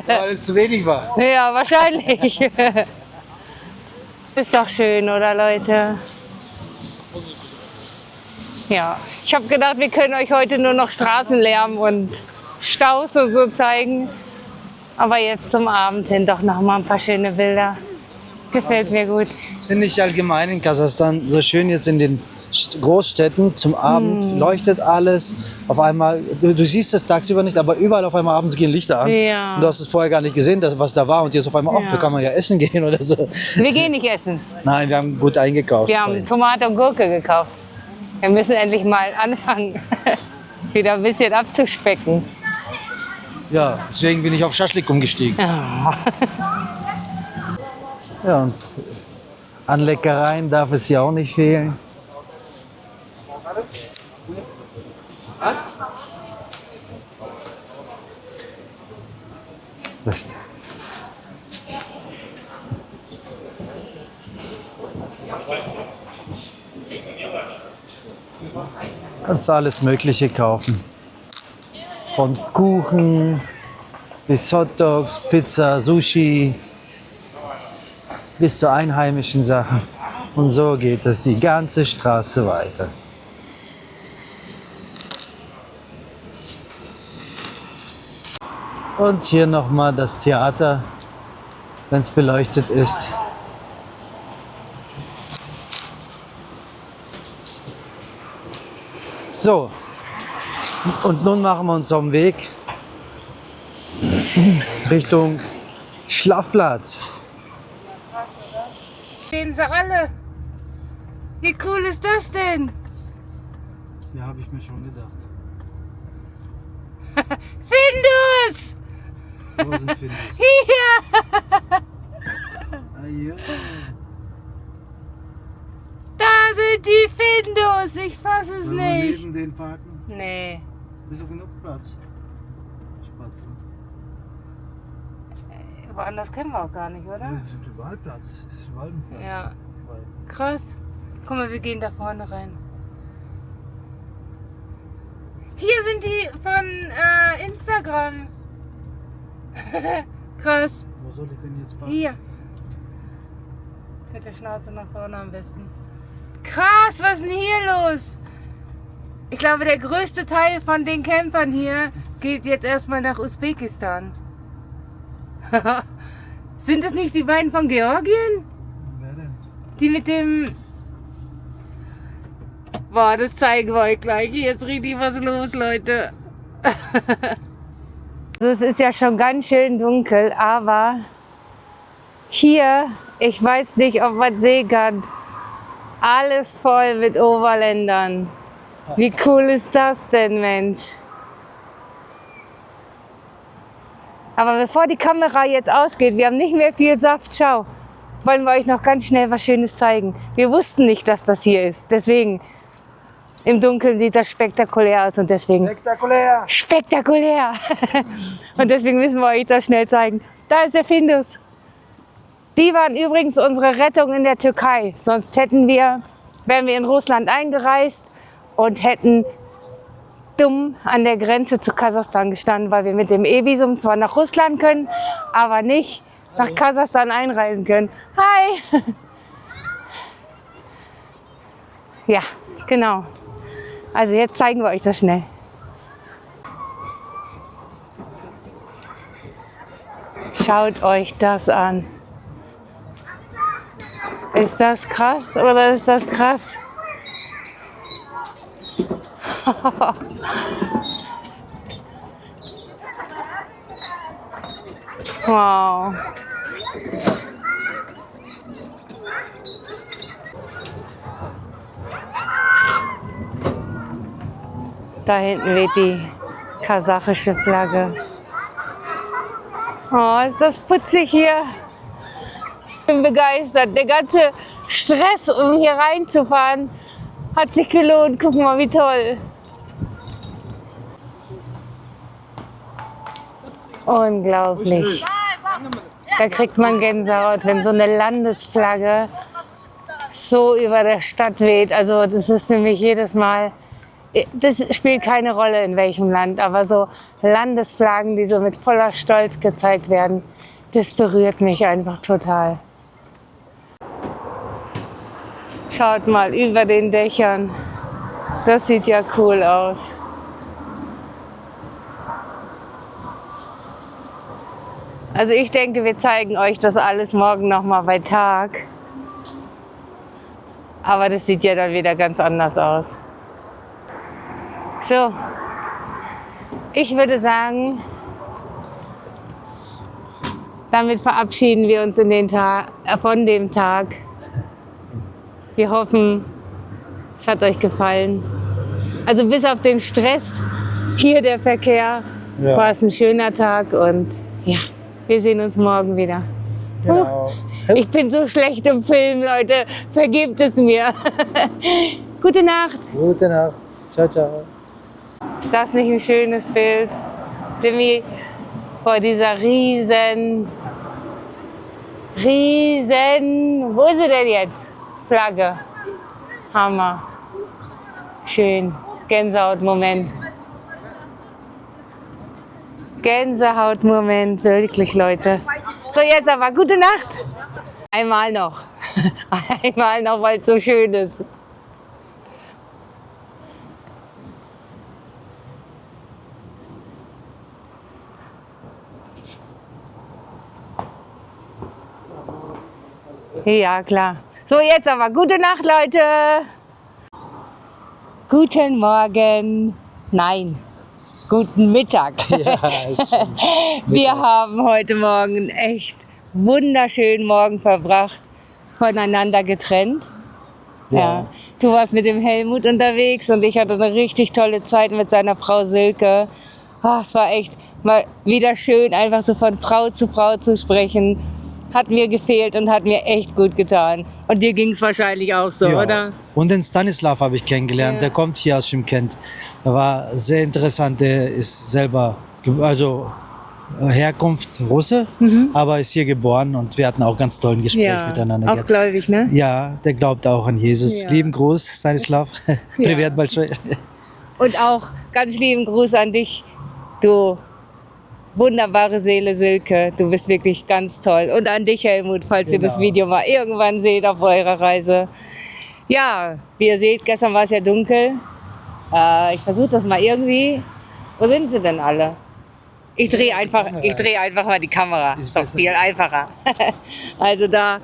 weil es zu wenig war. Ja, wahrscheinlich. Ist doch schön, oder Leute? Ja, ich habe gedacht, wir können euch heute nur noch Straßenlärm und Staus und so zeigen. Aber jetzt zum Abend hin doch noch mal ein paar schöne Bilder. Gefällt mir gut. Das finde ich allgemein in Kasachstan so schön jetzt in den Großstädten. Zum Abend leuchtet alles. Auf einmal, du siehst es tagsüber nicht, aber überall auf einmal abends gehen Lichter an. Ja. Und du hast es vorher gar nicht gesehen, was da war. Und jetzt auf einmal, Ja. da kann man ja essen gehen oder so. Wir gehen nicht essen. Nein, wir haben gut eingekauft. Wir haben Tomate und Gurke gekauft. Wir müssen endlich mal anfangen, wieder ein bisschen abzuspecken. Ja, deswegen bin ich auf Schaschlik umgestiegen. Ja, und an Leckereien darf es ja auch nicht fehlen. Das kannst du alles Mögliche kaufen. Von Kuchen bis Hotdogs, Pizza, Sushi, bis zu einheimischen Sachen. Und so geht es die ganze Straße weiter. Und hier nochmal das Theater, wenn es beleuchtet ist. So, und nun machen wir uns auf den Weg Richtung Schlafplatz. Sehen sie alle. Wie cool ist das denn? Ja, habe ich mir schon gedacht. Findus! Wo sind Findus? Hier! Ah, ja. Da sind die Findus! Ich fass es Sollen wir nicht. neben den parken? Nee. Ist doch genug Platz. Spatze. Woanders können wir auch gar nicht, oder? Es sind überall Platz. Es ist überall ein Platz. Ja. Überall. Krass. Guck mal, wir gehen da vorne rein. Hier sind die von Instagram. Krass. Wo soll ich denn jetzt parken? Hier. Mit der Schnauze nach vorne am besten. Krass, was ist denn hier los? Ich glaube, der größte Teil von den Campern hier geht jetzt erstmal nach Usbekistan. Sind das nicht die beiden von Georgien? Wer denn? Die mit dem... Boah, das zeigen wir euch gleich. Hier ist richtig was los, Leute. Also es ist ja schon ganz schön dunkel, aber hier, ich weiß nicht, ob man sehen kann, alles voll mit Oberländern. Wie cool ist das denn, Mensch? Aber bevor die Kamera jetzt ausgeht, wir haben nicht mehr viel Saft, schau, wollen wir euch noch ganz schnell was Schönes zeigen. Wir wussten nicht, dass das hier ist, deswegen, im Dunkeln sieht das spektakulär aus und deswegen... Spektakulär! Spektakulär! Und deswegen müssen wir euch das schnell zeigen. Da ist der Findus. Die waren übrigens unsere Rettung in der Türkei. Sonst wären wir in Russland eingereist und hätten dumm an der Grenze zu Kasachstan gestanden, weil wir mit dem E-Visum zwar nach Russland können, aber nicht nach Kasachstan einreisen können. Hi! Ja, genau. Also jetzt zeigen wir euch das schnell. Schaut euch das an. Ist das krass oder ist das krass? Wow. Da hinten weht die kasachische Flagge. Oh, ist das putzig hier. Ich bin begeistert. Der ganze Stress, um hier reinzufahren, hat sich gelohnt. Guck mal, wie toll. Unglaublich. Da kriegt man Gänsehaut, wenn so eine Landesflagge so über der Stadt weht. Also das ist für mich jedes Mal, das spielt keine Rolle in welchem Land, aber so Landesflaggen, die so mit voller Stolz gezeigt werden, das berührt mich einfach total. Schaut mal über den Dächern, das sieht ja cool aus. Also ich denke, wir zeigen euch das alles morgen noch mal bei Tag. Aber das sieht ja dann wieder ganz anders aus. So, ich würde sagen, damit verabschieden wir uns in den von dem Tag. Wir hoffen, es hat euch gefallen. Also bis auf den Stress, hier der Verkehr, war es ein schöner Tag und ja, wir sehen uns morgen wieder. Genau. Ich bin so schlecht im Film, Leute. Vergebt es mir. Gute Nacht. Gute Nacht. Ciao, ciao. Ist das nicht ein schönes Bild? Jimmy, vor dieser riesen, wo ist sie denn jetzt? Flagge. Hammer. Schön. Gänsehautmoment. Gänsehautmoment, wirklich, Leute. So, jetzt aber gute Nacht. Einmal noch. Einmal noch, weil es so schön ist. Ja, klar. So, jetzt aber gute Nacht, Leute. Guten Morgen. Nein, guten Mittag. Ja, ist schon Wir haben heute Morgen einen echt wunderschönen Morgen verbracht, voneinander getrennt. Ja. Du warst mit dem Helmut unterwegs und ich hatte eine richtig tolle Zeit mit seiner Frau Silke. Es war echt mal wieder schön, einfach so von Frau zu sprechen. Hat mir gefehlt und hat mir echt gut getan. Und dir ging es wahrscheinlich auch so, Ja. oder? Und den Stanislav habe ich kennengelernt, Ja. der kommt hier aus Schimkent. Der war sehr interessant, der ist selber, also Herkunft Russe, aber ist hier geboren und wir hatten auch ganz tollen Gespräch miteinander auch gehabt. gläubig, ne? Ja, der glaubt auch an Jesus. Ja. Lieben Gruß, Stanislav. Привет большой. Und auch ganz lieben Gruß an dich, du wunderbare Seele Silke. Du bist wirklich ganz toll. Und an dich, Helmut, falls ihr das Video mal irgendwann seht auf eurer Reise. Ja, wie ihr seht, gestern war es ja dunkel. Ich versuche das mal irgendwie. Wo sind sie denn alle? Ich drehe einfach mal die Kamera. Ist doch viel einfacher. Also da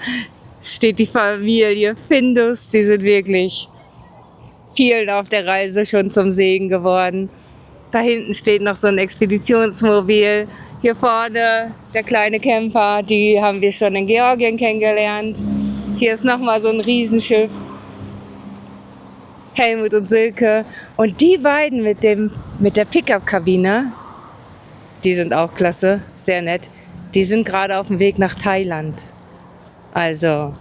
steht die Familie Findus. Die sind wirklich vielen auf der Reise schon zum Segen geworden. Da hinten steht noch so ein Expeditionsmobil. Hier vorne der kleine Camper, die haben wir schon in Georgien kennengelernt. Hier ist nochmal so ein Riesenschiff. Helmut und Silke. Und die beiden mit der Pickup-Kabine, die sind auch klasse, sehr nett. Die sind gerade auf dem Weg nach Thailand. Also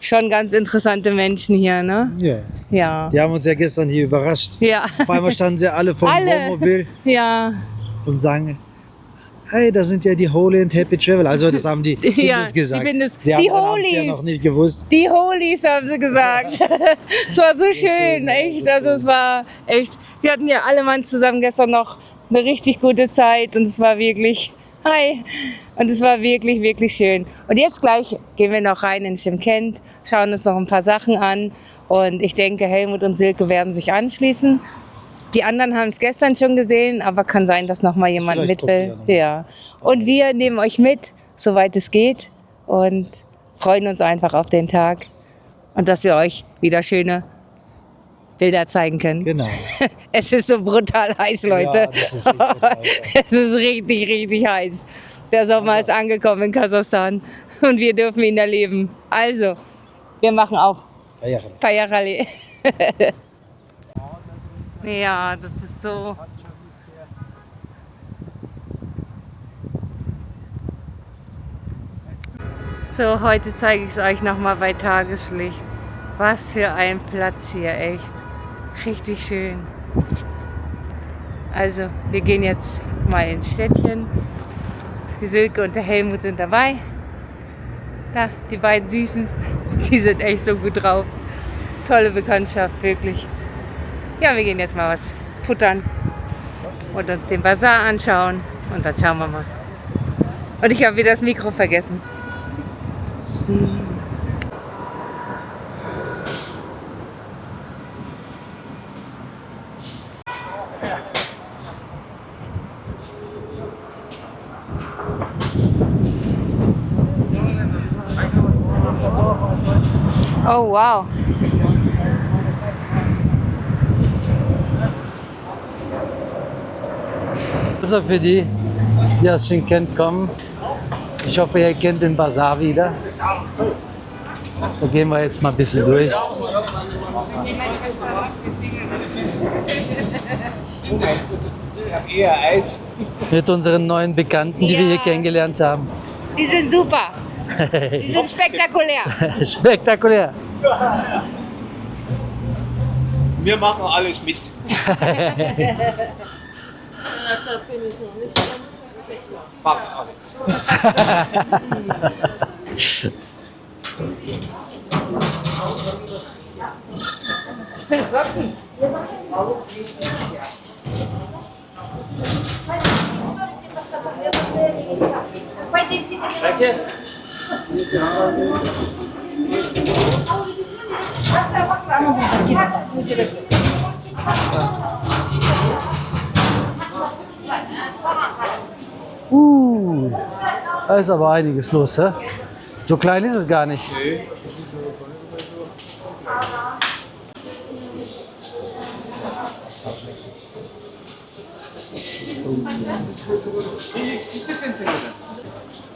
schon ganz interessante Menschen hier, ne? Ja. Ja. Die haben uns ja gestern hier überrascht. Ja. Auf einmal standen sie alle vom Wohnmobil Ja. und sagen, hey, das sind ja die Holy and Happy Travel. Also das haben die Findus gesagt. Die die haben es ja Holies. noch nicht gewusst. Die Holies haben sie gesagt. Es war so schön, echt. Also es war echt. Wir hatten ja alle Mann zusammen gestern noch eine richtig gute Zeit und es war wirklich, hi. Und es war wirklich, wirklich schön. Und jetzt gleich gehen wir noch rein in Schimkent, schauen uns noch ein paar Sachen an. Und ich denke, Helmut und Silke werden sich anschließen. Die anderen haben es gestern schon gesehen, aber kann sein, dass noch mal jemand Vielleicht mit will. kommt ihr Ja. Und wir nehmen euch mit, soweit es geht, und freuen uns einfach auf den Tag und dass wir euch wieder schöne Bilder zeigen können. Genau. Es ist so brutal heiß, Leute. Ja, das ist echt brutal, ja. Es ist richtig, richtig heiß. Der Sommer ist angekommen in Kasachstan und wir dürfen ihn erleben. Also, wir machen auf. Ja. Feierrallye. Ja, das ist so. So, heute zeige ich es euch nochmal bei Tageslicht. Was für ein Platz hier, echt. Richtig schön. Also, wir gehen jetzt mal ins Städtchen. Die Silke und der Helmut sind dabei. Ja, die beiden Süßen, die sind echt so gut drauf. Tolle Bekanntschaft, wirklich. Ja, wir gehen jetzt mal was futtern und uns den Bazar anschauen und dann schauen wir mal. Und ich habe wieder das Mikro vergessen. Oh wow. Also für die, die aus Schimkent kommen, ich hoffe, ihr kennt den Bazar wieder. Da gehen wir jetzt mal ein bisschen durch. Eher Eis. Mit unseren neuen Bekannten, die wir hier kennengelernt haben. Die sind super. Die sind spektakulär. Spektakulär. Wir machen alles mit. Fast alles. Da ist aber einiges los, hä? So klein ist es gar nicht.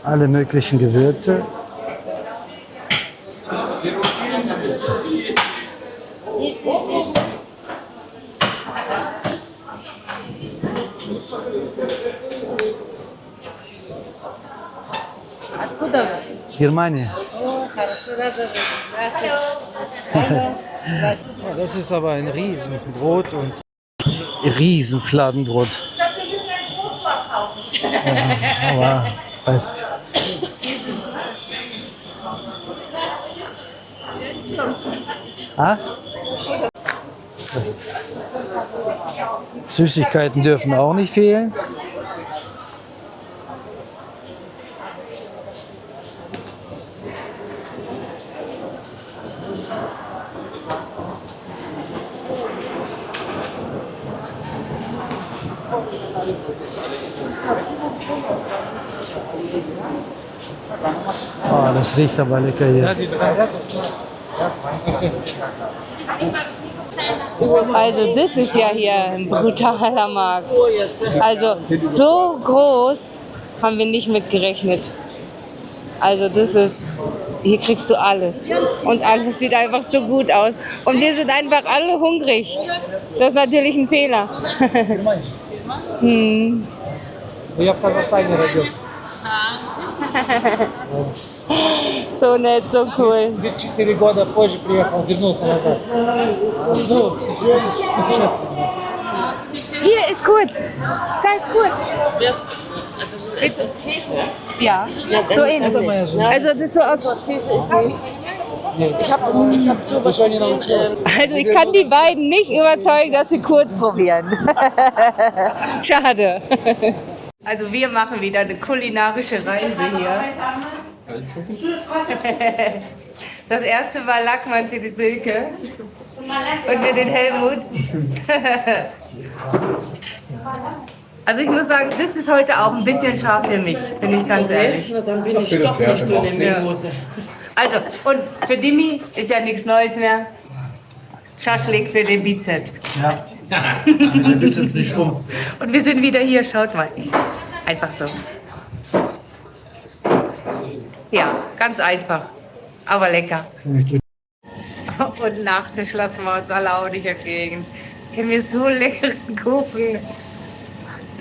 Alle möglichen Gewürze. С Германии. Das ist aber ein Riesenbrot und Riesenfladenbrot. Ja, aber weiß. Ah? Süßigkeiten dürfen auch nicht fehlen. Oh, das riecht aber lecker hier. Also das ist ja hier ein brutaler Markt. Also so groß haben wir nicht mit gerechnet. Also das ist, hier kriegst du alles. Und alles sieht einfach so gut aus. Und wir sind einfach alle hungrig. Das ist natürlich ein Fehler. Я в Казахстане родился. So nett, so cool. 4 года позже приехал, вернулся назад. Hier ist Kurt. Da ist Kurt. Ist das Käse? Ja, so ähnlich. Also das ist so aus. Was Käse ist nicht. Ich habe sowas gesehen. Also ich kann die beiden nicht überzeugen, dass sie Kurt probieren. Schade. Also wir machen wieder eine kulinarische Reise hier. Das erste war Lackmann für die Silke und für den Helmut. Also ich muss sagen, das ist heute auch ein bisschen scharf für mich, bin ich ganz ehrlich. Na, dann bin ich doch nicht so eine Mimose. Also, und für Dimi ist ja nichts Neues mehr. Schaschlik für den Bizeps. Ja, der Bizeps nicht rum. Und wir sind wieder hier, schaut mal. Einfach so. Ja, ganz einfach, aber lecker. Und Nachtisch lassen wir uns alle auch nicht entgegen. Ich habe mir so leckeren Kuchen.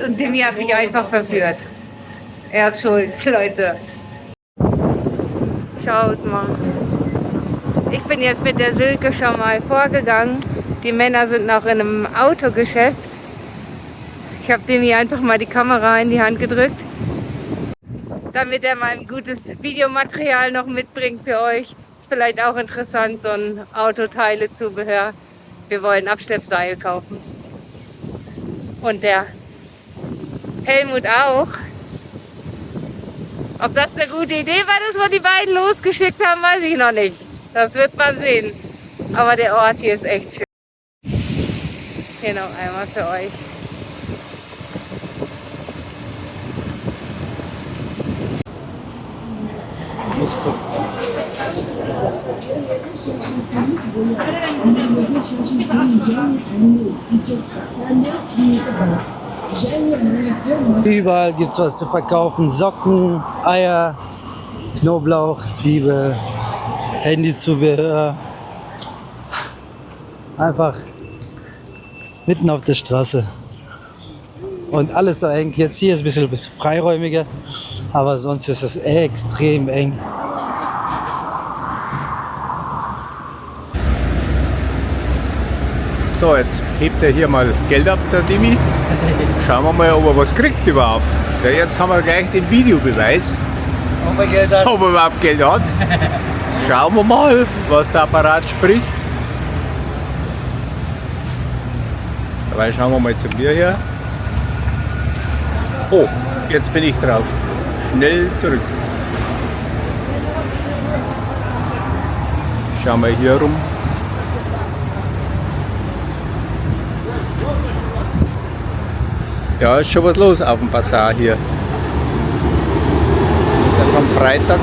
Und Dimi hat mich einfach verführt. Er ist schuld, Leute. Schaut mal. Ich bin jetzt mit der Silke schon mal vorgegangen. Die Männer sind noch in einem Autogeschäft. Ich habe Dimi einfach mal die Kamera in die Hand gedrückt, damit er mal ein gutes Videomaterial noch mitbringt für euch. Vielleicht auch interessant, so ein Autoteile-Zubehör. Wir wollen Abschleppseil kaufen. Und der Helmut auch. Ob das eine gute Idee war, dass wir die beiden losgeschickt haben, weiß ich noch nicht. Das wird man sehen. Aber der Ort hier ist echt schön. Hier noch einmal für euch. Überall gibt es was zu verkaufen. Socken, Eier, Knoblauch, Zwiebel, Handyzubehör. Einfach mitten auf der Straße. Und alles so eng. Jetzt hier ist ein bisschen freiräumiger, aber sonst ist es extrem eng. So, jetzt hebt er hier mal Geld ab, der Dimi. Schauen wir mal, ob er was kriegt überhaupt. Ja, jetzt haben wir gleich den Videobeweis, Ob er Geld hat? ob er überhaupt Geld hat. Schauen wir mal, was der Apparat spricht. Dabei schauen wir mal zu mir her. Oh, jetzt bin ich drauf. Schnell zurück. Schauen wir hier rum. Ja, ist schon was los auf dem Bazar hier. Das am Freitag.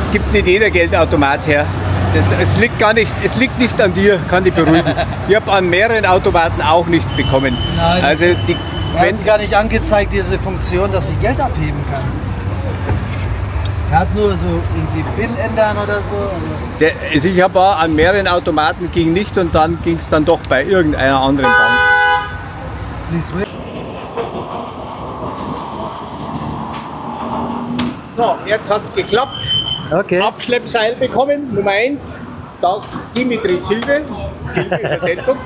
Es gibt nicht jeder Geldautomat her. Es liegt nicht an dir, kann dich beruhigen. Ich habe an mehreren Automaten auch nichts bekommen. Nein, Also die, Er hat gar nicht angezeigt, diese Funktion, dass ich Geld abheben kann. Er hat nur so irgendwie PIN ändern oder so. also ich habe an mehreren Automaten ging nicht und dann ging es dann doch bei irgendeiner anderen Bank. So, jetzt hat es geklappt. Okay. Abschleppseil bekommen, Nummer 1, dank Dimitris Hilfe, Übersetzung.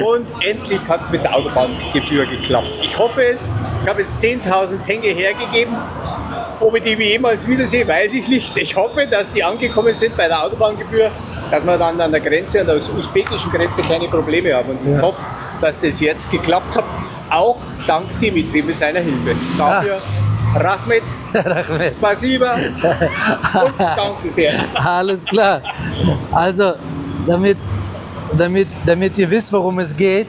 Und endlich hat es mit der Autobahngebühr geklappt. Ich hoffe es. Ich habe jetzt 10.000 Tenge hergegeben Ob ich die jemals wiedersehe, weiß ich nicht. Ich hoffe, dass sie angekommen sind bei der Autobahngebühr, dass wir dann an der Grenze, an der usbekischen Grenze keine Probleme haben. Und ich hoffe, dass das jetzt geklappt hat, auch dank Dimitri mit seiner Hilfe. Dafür Rahmet, Spasiba und danke sehr. Alles klar. Also, damit ihr wisst, worum es geht,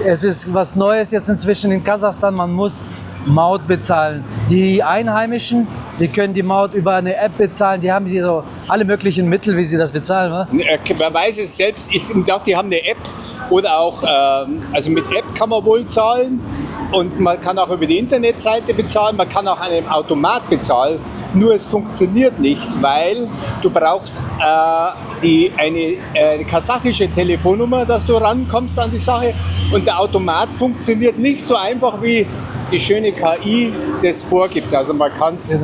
es ist was Neues jetzt inzwischen in Kasachstan, man muss Maut bezahlen. Die Einheimischen, die können die Maut über eine App bezahlen, die haben so alle möglichen Mittel, wie sie das bezahlen. Wa? Man weiß es selbst, ich dachte, die haben eine App oder auch, also mit App kann man wohl zahlen und man kann auch über die Internetseite bezahlen, man kann auch an einem Automat bezahlen, nur es funktioniert nicht, weil du brauchst eine kasachische Telefonnummer, dass du rankommst an die Sache und der Automat funktioniert nicht so einfach wie die schöne KI das vorgibt. Also man kann es,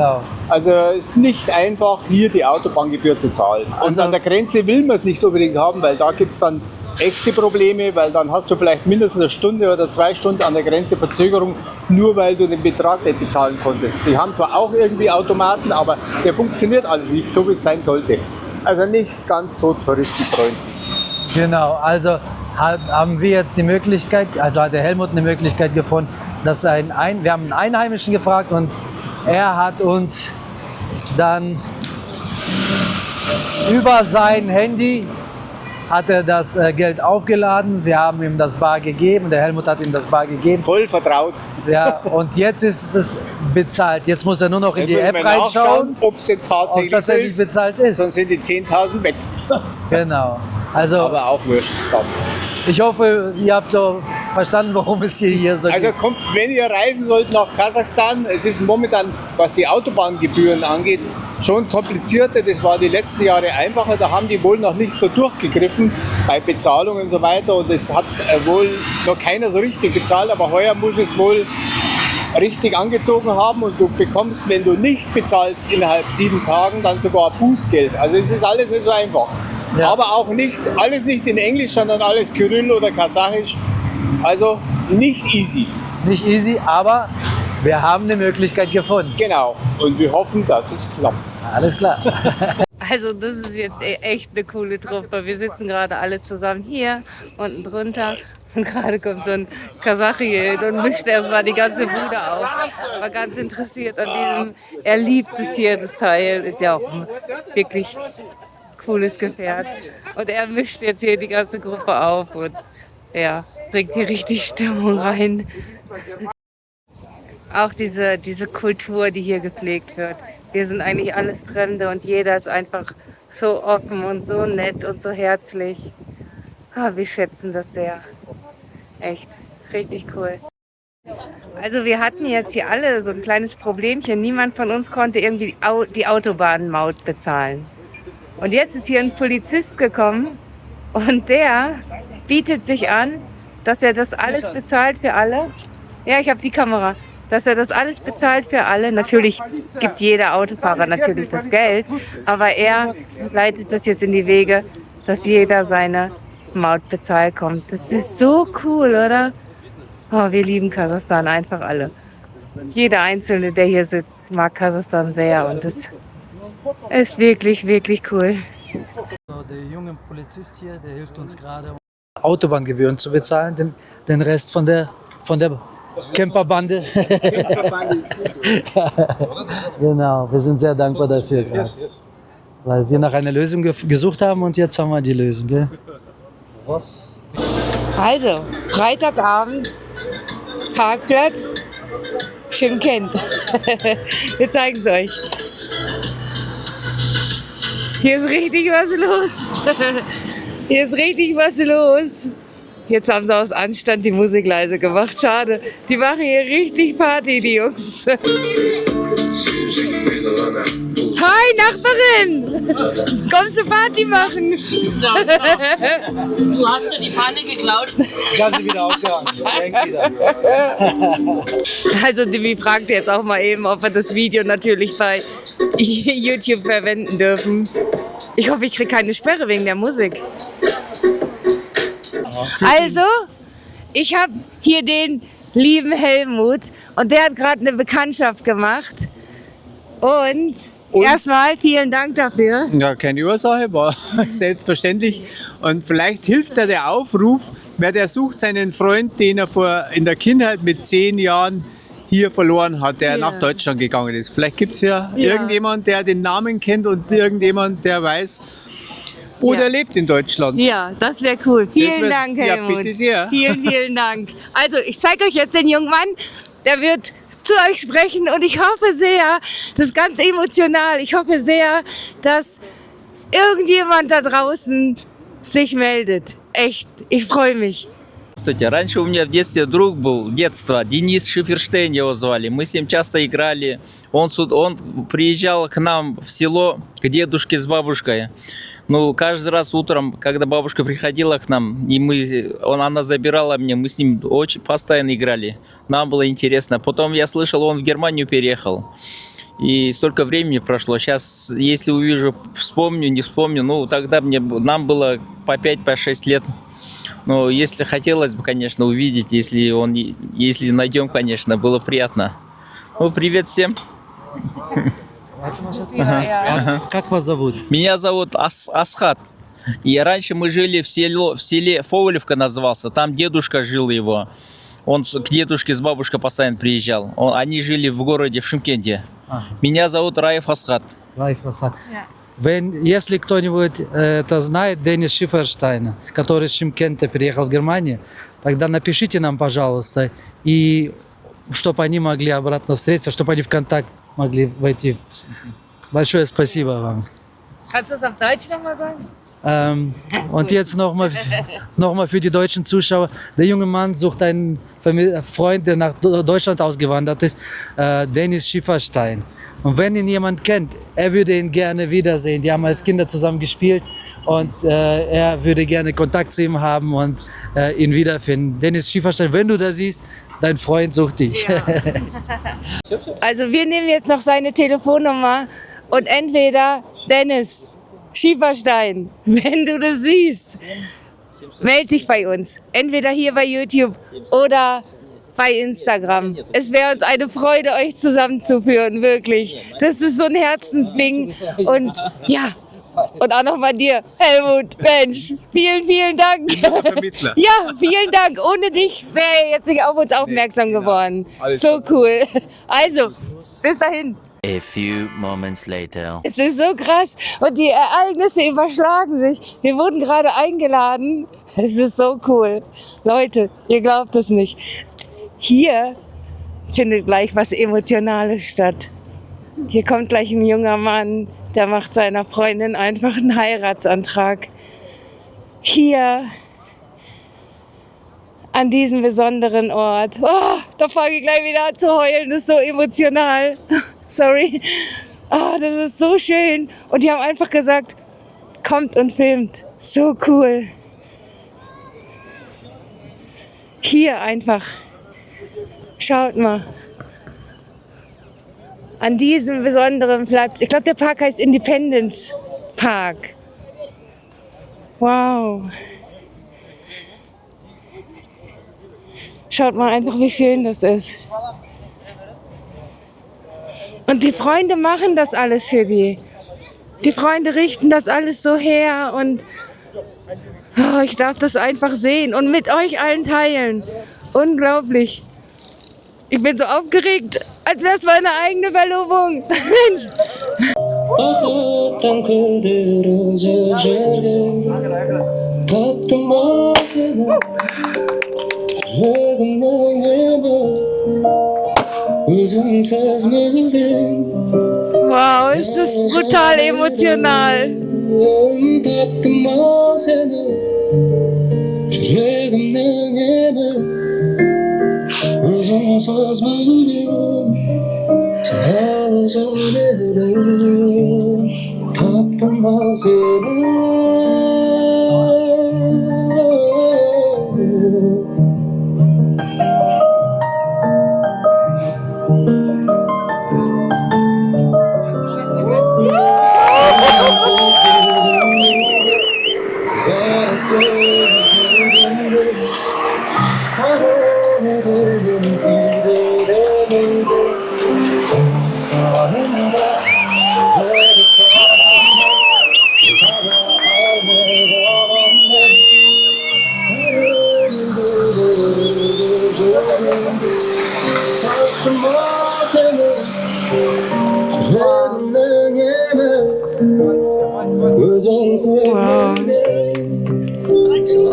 also es ist nicht einfach, hier die Autobahngebühr zu zahlen. Und an der Grenze will man es nicht unbedingt haben, weil da gibt es dann echte Probleme, weil dann hast du vielleicht mindestens eine Stunde oder 2 Stunden an der Grenze Verzögerung, nur weil du den Betrag nicht bezahlen konntest. Die haben zwar auch irgendwie Automaten, aber der funktioniert alles nicht so, wie es sein sollte. Also nicht ganz so touristenfreundlich. Genau, also haben wir jetzt die Möglichkeit, also hat der Helmut eine Möglichkeit gefunden, dass wir haben einen Einheimischen gefragt und er hat uns dann über sein Handy hat er das Geld aufgeladen, wir haben ihm das Bar gegeben, der Helmut hat ihm das Bar gegeben. Voll vertraut. Ja, und jetzt ist es bezahlt. Jetzt muss er nur noch in die App reinschauen, ob es denn tatsächlich bezahlt ist. Sonst sind die 10.000 weg. Genau. Also, aber auch wurscht. Ich hoffe, ihr habt doch verstanden, worum es hier so geht. Also kommt, wenn ihr reisen sollt nach Kasachstan, es ist momentan, was die Autobahngebühren angeht, schon komplizierter. Das war die letzten Jahre einfacher. Da haben die wohl noch nicht so durchgegriffen bei Bezahlungen und so weiter. Und es hat wohl noch keiner so richtig bezahlt. Aber heuer muss es wohl richtig angezogen haben. Und du bekommst, wenn du nicht bezahlst innerhalb 7 Tagen, dann sogar Bußgeld. Also es ist alles nicht so einfach. Ja. Aber auch nicht, alles nicht in Englisch, sondern alles Kyrill oder Kasachisch. Also nicht easy. Nicht easy, aber wir haben eine Möglichkeit gefunden. Genau. Und wir hoffen, dass es klappt. Alles klar. Also das ist jetzt echt eine coole Truppe. Wir sitzen gerade alle zusammen hier, unten drunter. Und gerade kommt so ein Kasachi und mischt erstmal die ganze Bude auf. War ganz interessiert an diesem, er liebt es hier, das Teil. Ist ja auch ein wirklich cooles Gefährt. Und er mischt jetzt hier die ganze Gruppe auf und ja, bringt hier richtig Stimmung rein. Auch diese Kultur, die hier gepflegt wird. Wir sind eigentlich alles Fremde und jeder ist einfach so offen und so nett und so herzlich. Oh, wir schätzen das sehr. Echt, richtig cool. Also wir hatten jetzt hier alle so ein kleines Problemchen. Niemand von uns konnte irgendwie die Autobahnmaut bezahlen. Und jetzt ist hier ein Polizist gekommen und der bietet sich an, dass er das alles bezahlt für alle. Ja, ich habe die Kamera. Dass er das alles bezahlt für alle. Natürlich gibt jeder Autofahrer natürlich das Geld, aber er leitet das jetzt in die Wege, dass jeder seine Maut bezahlt kommt. Das ist so cool, oder? Oh, wir lieben Kasachstan einfach alle. Jeder Einzelne, der hier sitzt, mag Kasachstan sehr und das ist wirklich, wirklich cool. Der junge Polizist hier, der hilft uns gerade, Autobahngebühren zu bezahlen, den Rest von der Camperbande. Genau, wir sind sehr dankbar dafür gerade. Weil wir nach einer Lösung gesucht haben und jetzt haben wir die Lösung. Gell? Also, Freitagabend, Parkplatz, Schimkent. Wir zeigen es euch. Hier ist richtig was los. Hier ist richtig was los. Jetzt haben sie aus Anstand die Musik leise gemacht. Schade. Die machen hier richtig Party, die Jungs. Hi, Nachbarin! Kommst du Party machen? Du hast dir die Pfanne geklaut. Ich habe sie wieder aufgehangen. Also Dimi fragt jetzt auch mal eben, ob wir das Video natürlich bei YouTube verwenden dürfen. Ich hoffe, ich kriege keine Sperre wegen der Musik. Also, ich habe hier den lieben Helmut und der hat gerade eine Bekanntschaft gemacht. Und erstmal vielen Dank dafür. Ja, keine Ursache, war selbstverständlich. Und vielleicht hilft dir der Aufruf, wer der sucht seinen Freund, den er in der Kindheit mit 10 Jahren hier verloren hat, der nach Deutschland gegangen ist. Vielleicht gibt es ja irgendjemand, der den Namen kennt und irgendjemand, der weiß, wo der lebt in Deutschland. Ja, das wäre cool. Vielen Dank, Ja, Helmut. bitte sehr. Vielen Dank. Also, ich zeige euch jetzt den jungen Mann, der wird zu euch sprechen und ich hoffe sehr, das ist ganz emotional, ich hoffe sehr, dass irgendjemand da draußen sich meldet. Echt, ich freue mich. Здравствуйте. Раньше у меня в детстве друг был, детства, Денис Шиферштейн его звали. Мы с ним часто играли. Он приезжал к нам в село, к дедушке с бабушкой. Ну, каждый раз утром, когда бабушка приходила к нам, и она забирала меня, мы с ним очень постоянно играли. Нам было интересно. Потом я слышал, он в Германию переехал. И столько времени прошло. Сейчас, если увижу, вспомню, не вспомню, ну, тогда нам было по 5-6 лет. Ну, если хотелось бы, конечно, увидеть, если найдем, конечно, было приятно. Ну, привет всем. Как вас зовут? Меня зовут Асхат. И раньше мы жили в селе Фоулевка назывался. Там дедушка жил его. Он к дедушке с бабушкой постоянно приезжал. Они жили в городе, в Шымкенте. Меня зовут Раиф Асхат. Раиф Асхат. Если кто-нибудь это знает, Денис Шиферштейн, который с Шымкента переехал в Германию, тогда напишите нам, пожалуйста, и чтобы они могли обратно встретиться, чтобы они в контакт могли войти. Большое спасибо вам. Kannst du es auf Deutsch nochmal sagen? Und jetzt nochmal für die deutschen Zuschauer. Der junge Mann sucht einen Freund, der nach Deutschland ausgewandert ist, Dennis Schifferstein. Und wenn ihn jemand kennt, er würde ihn gerne wiedersehen. Die haben als Kinder zusammen gespielt und er würde gerne Kontakt zu ihm haben und ihn wiederfinden. Dennis Schifferstein, wenn du das siehst, dein Freund sucht dich. Ja. Also wir nehmen jetzt noch seine Telefonnummer und entweder Dennis Schieferstein, wenn du das siehst, melde dich bei uns. Entweder hier bei YouTube oder bei Instagram. Es wäre uns eine Freude, euch zusammenzuführen, wirklich. Das ist so ein Herzensding. Und ja, und auch nochmal dir, Helmut, Mensch, vielen Dank. Vermittler. Ja, vielen Dank. Ohne dich wäre er jetzt nicht auf uns aufmerksam geworden. So cool. Also, bis dahin. A few moments later. Es ist so krass und die Ereignisse überschlagen sich. Wir wurden gerade eingeladen. Es ist so cool. Leute, ihr glaubt es nicht. Hier findet gleich was Emotionales statt. Hier kommt gleich ein junger Mann, der macht seiner Freundin einfach einen Heiratsantrag. Hier an diesem besonderen Ort. Oh, da fange ich gleich wieder an zu heulen. Das ist so emotional. Sorry. Oh, das ist so schön. Und die haben einfach gesagt, kommt und filmt. So cool. Hier einfach. Schaut mal. An diesem besonderen Platz. Ich glaube, der Park heißt Independence Park. Wow. Schaut mal einfach, wie schön das ist. Und die Freunde machen das alles für die. Die Freunde richten das alles so her und oh, ich darf das einfach sehen und mit euch allen teilen. Unglaublich. Ich bin so aufgeregt, als wäre es meine eigene Verlobung. Mensch. Wow, ist das brutal emotional. So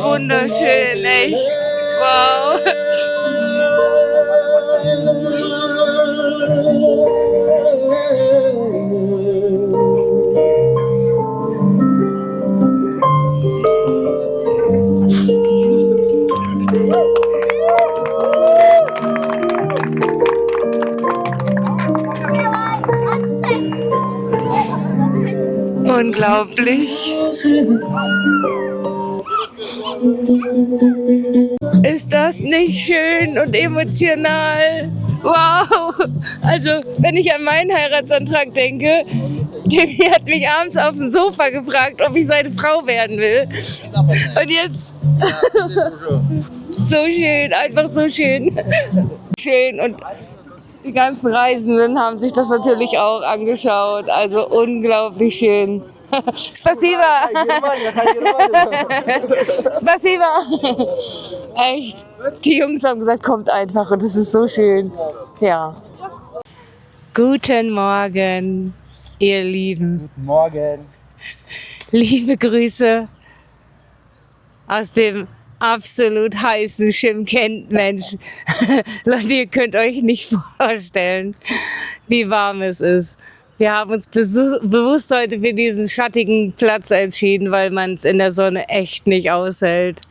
wunderschön, echt. Wow. Unglaublich. Ist das nicht schön und emotional? Wow! Also, wenn ich an meinen Heiratsantrag denke, der hat mich abends auf dem Sofa gefragt, ob ich seine Frau werden will. Und jetzt so schön, einfach so schön. Schön und die ganzen Reisenden haben sich das natürlich auch angeschaut. Also unglaublich schön. Spasiba! Spasiba! Echt. Die Jungs haben gesagt, kommt einfach und es ist so schön. Ja. Guten Morgen, ihr Lieben. Guten Morgen. Liebe Grüße aus dem absolut heißen Schimkent, Mensch. Leute, ihr könnt euch nicht vorstellen, wie warm es ist. Wir haben uns bewusst heute für diesen schattigen Platz entschieden, weil man es in der Sonne echt nicht aushält.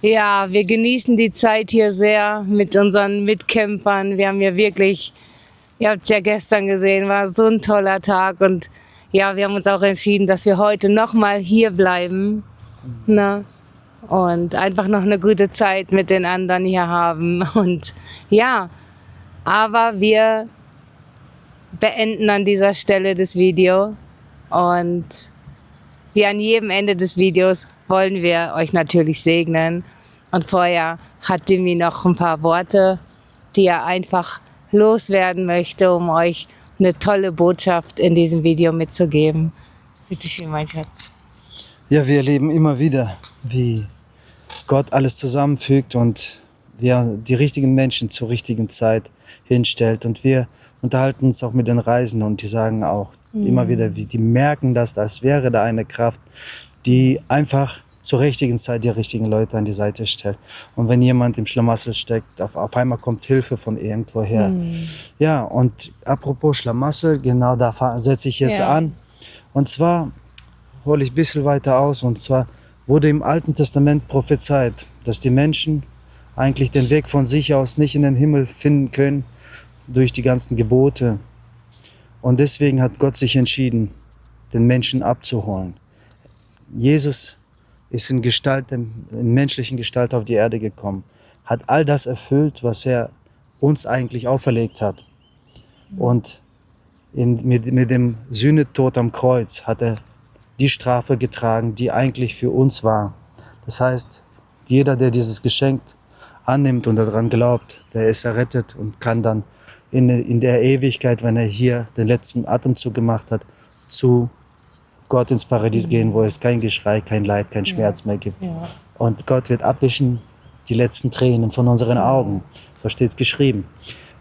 Ja, wir genießen die Zeit hier sehr mit unseren Mitkämpfern. Wir haben hier wirklich, ihr habt es ja gestern gesehen, war so ein toller Tag. Und ja, wir haben uns auch entschieden, dass wir heute nochmal hier bleiben. Ne? Und einfach noch eine gute Zeit mit den anderen hier haben. Und ja, aber wir beenden an dieser Stelle das Video. Und wie an jedem Ende des Videos wollen wir euch natürlich segnen. Und vorher hat Dimi noch ein paar Worte, die er einfach loswerden möchte, um euch eine tolle Botschaft in diesem Video mitzugeben. Bitte schön, mein Schatz. Ja, wir erleben immer wieder, wie Gott alles zusammenfügt und die richtigen Menschen zur richtigen Zeit hinstellt. Und wir unterhalten uns auch mit den Reisenden und die sagen auch immer wieder, wie die merken das, als wäre da eine Kraft, die einfach zur richtigen Zeit die richtigen Leute an die Seite stellt. Und wenn jemand im Schlamassel steckt, auf einmal kommt Hilfe von irgendwoher. Ja, und apropos Schlamassel, genau da setze ich jetzt an. Und zwar hole ich ein bisschen weiter aus. Und zwar wurde im Alten Testament prophezeit, dass die Menschen eigentlich den Weg von sich aus nicht in den Himmel finden können durch die ganzen Gebote. Und deswegen hat Gott sich entschieden, den Menschen abzuholen. Jesus ist in menschlichen Gestalt auf die Erde gekommen, hat all das erfüllt, was er uns eigentlich auferlegt hat. Und mit dem Sühnetod am Kreuz hat er die Strafe getragen, die eigentlich für uns war. Das heißt, jeder, der dieses Geschenk annimmt und daran glaubt, der ist errettet und kann dann in der Ewigkeit, wenn er hier den letzten Atemzug gemacht hat, zu Gott ins Paradies gehen, wo es kein Geschrei, kein Leid, kein Schmerz mehr gibt. Und Gott wird abwischen die letzten Tränen von unseren Augen. So steht es geschrieben.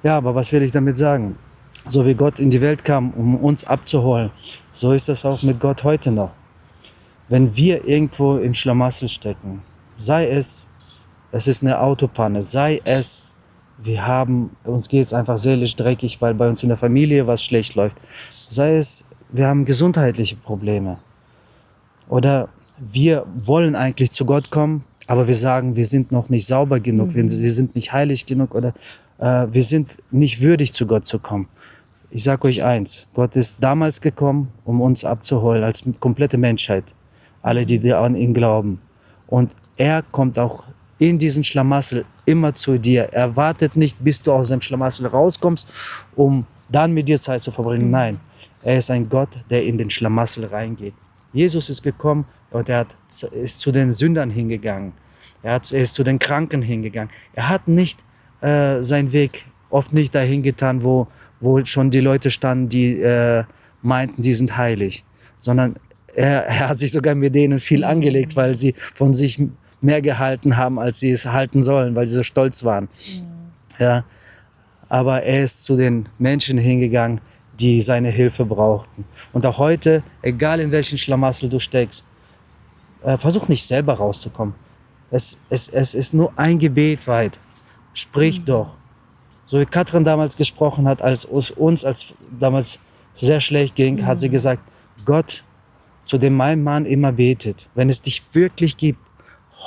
Ja, aber was will ich damit sagen? So wie Gott in die Welt kam, um uns abzuholen, so ist das auch mit Gott heute noch. Wenn wir irgendwo im Schlamassel stecken, sei es ist eine Autopanne, sei es, uns geht es einfach seelisch dreckig, weil bei uns in der Familie was schlecht läuft, sei es, wir haben gesundheitliche Probleme oder wir wollen eigentlich zu Gott kommen, aber wir sagen, wir sind noch nicht sauber genug, wir sind nicht heilig genug oder wir sind nicht würdig, zu Gott zu kommen. Ich sage euch eins, Gott ist damals gekommen, um uns abzuholen als komplette Menschheit, alle, die an ihn glauben. Und er kommt auch in diesen Schlamassel immer zu dir. Er wartet nicht, bis du aus dem Schlamassel rauskommst, um dann mit dir Zeit zu verbringen. Nein, er ist ein Gott, der in den Schlamassel reingeht. Jesus ist gekommen und er ist zu den Sündern hingegangen. Er ist zu den Kranken hingegangen. Er hat nicht seinen Weg oft nicht dahin getan, wo schon die Leute standen, die meinten, die sind heilig, sondern er hat sich sogar mit denen viel angelegt, weil sie von sich mehr gehalten haben, als sie es halten sollen, weil sie so stolz waren. Ja. Aber er ist zu den Menschen hingegangen, die seine Hilfe brauchten. Und auch heute, egal in welchen Schlamassel du steckst, versuch nicht selber rauszukommen. Es ist nur ein Gebet weit. Sprich doch. So wie Katrin damals gesprochen hat, als damals sehr schlecht ging, hat sie gesagt, Gott, zu dem mein Mann immer betet, wenn es dich wirklich gibt,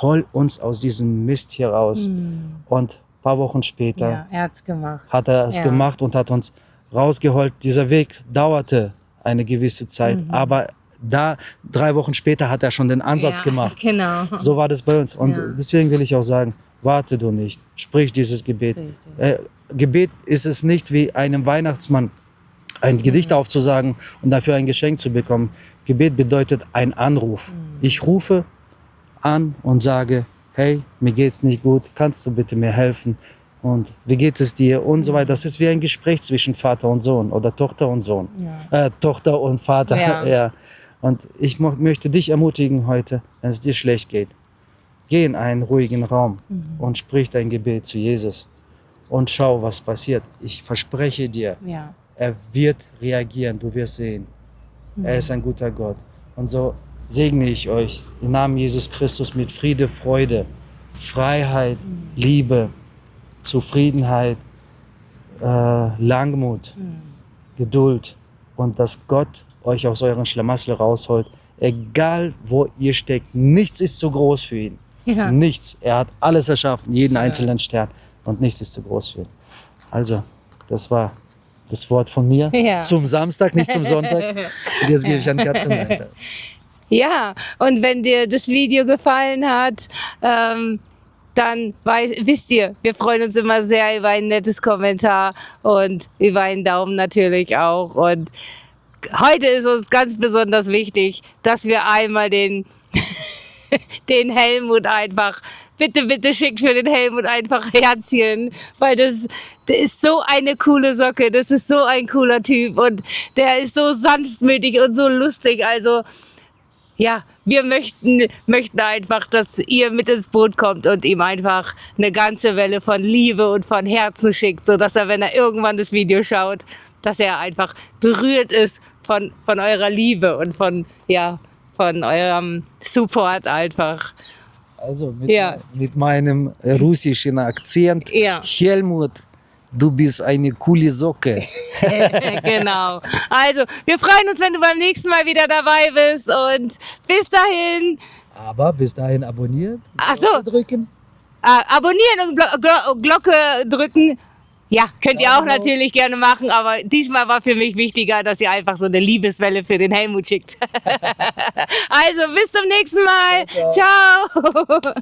hol uns aus diesem Mist hier raus. Und ein paar Wochen später er hat's gemacht. hat er es gemacht und hat uns rausgeholt. Dieser Weg dauerte eine gewisse Zeit, aber 3 Wochen später hat er schon den Ansatz gemacht. Genau. So war das bei uns. Und deswegen will ich auch sagen, warte du nicht, sprich dieses Gebet. Gebet ist es nicht wie einem Weihnachtsmann, ein Gedicht aufzusagen und dafür ein Geschenk zu bekommen. Gebet bedeutet ein Anruf. Ich rufe an und sage, hey, mir geht's nicht gut, kannst du bitte mir helfen? Und wie geht es dir? Und so weiter. Das ist wie ein Gespräch zwischen Vater und Sohn oder Tochter und Sohn. Tochter und Vater. Ja. Und ich möchte dich ermutigen heute, wenn es dir schlecht geht, geh in einen ruhigen Raum und sprich dein Gebet zu Jesus und schau, was passiert. Ich verspreche dir, er wird reagieren, du wirst sehen. Er ist ein guter Gott. Und so segne ich euch im Namen Jesus Christus mit Friede, Freude, Freiheit, Liebe, Zufriedenheit, Langmut, Geduld und dass Gott euch aus euren Schlamassel rausholt. Egal, wo ihr steckt, nichts ist zu groß für ihn. Nichts. Er hat alles erschaffen, jeden einzelnen Stern und nichts ist zu groß für ihn. Also, das war das Wort von mir zum Samstag, nicht zum Sonntag. Und jetzt gebe ich an Katrin weiter. Ja, und wenn dir das Video gefallen hat, dann wisst ihr, wir freuen uns immer sehr über ein nettes Kommentar und über einen Daumen natürlich auch. Und heute ist uns ganz besonders wichtig, dass wir einmal den Helmut einfach, bitte schickt für den Helmut einfach Herzchen, weil das ist so eine coole Socke, das ist so ein cooler Typ und der ist so sanftmütig und so lustig, also ja, wir möchten einfach, dass ihr mit ins Boot kommt und ihm einfach eine ganze Welle von Liebe und von Herzen schickt, sodass er, wenn er irgendwann das Video schaut, dass er einfach berührt ist von eurer Liebe und von eurem Support einfach. Also mit meinem russischen Akzent, Helmut, du bist eine coole Socke. Genau. Also, wir freuen uns, wenn du beim nächsten Mal wieder dabei bist und bis dahin. Aber bis dahin abonnieren, Glocke drücken. Abonnieren und Glocke drücken. Ja, könnt ihr auch natürlich gerne machen, aber diesmal war für mich wichtiger, dass ihr einfach so eine Liebeswelle für den Helmut schickt. Also, bis zum nächsten Mal. Ciao.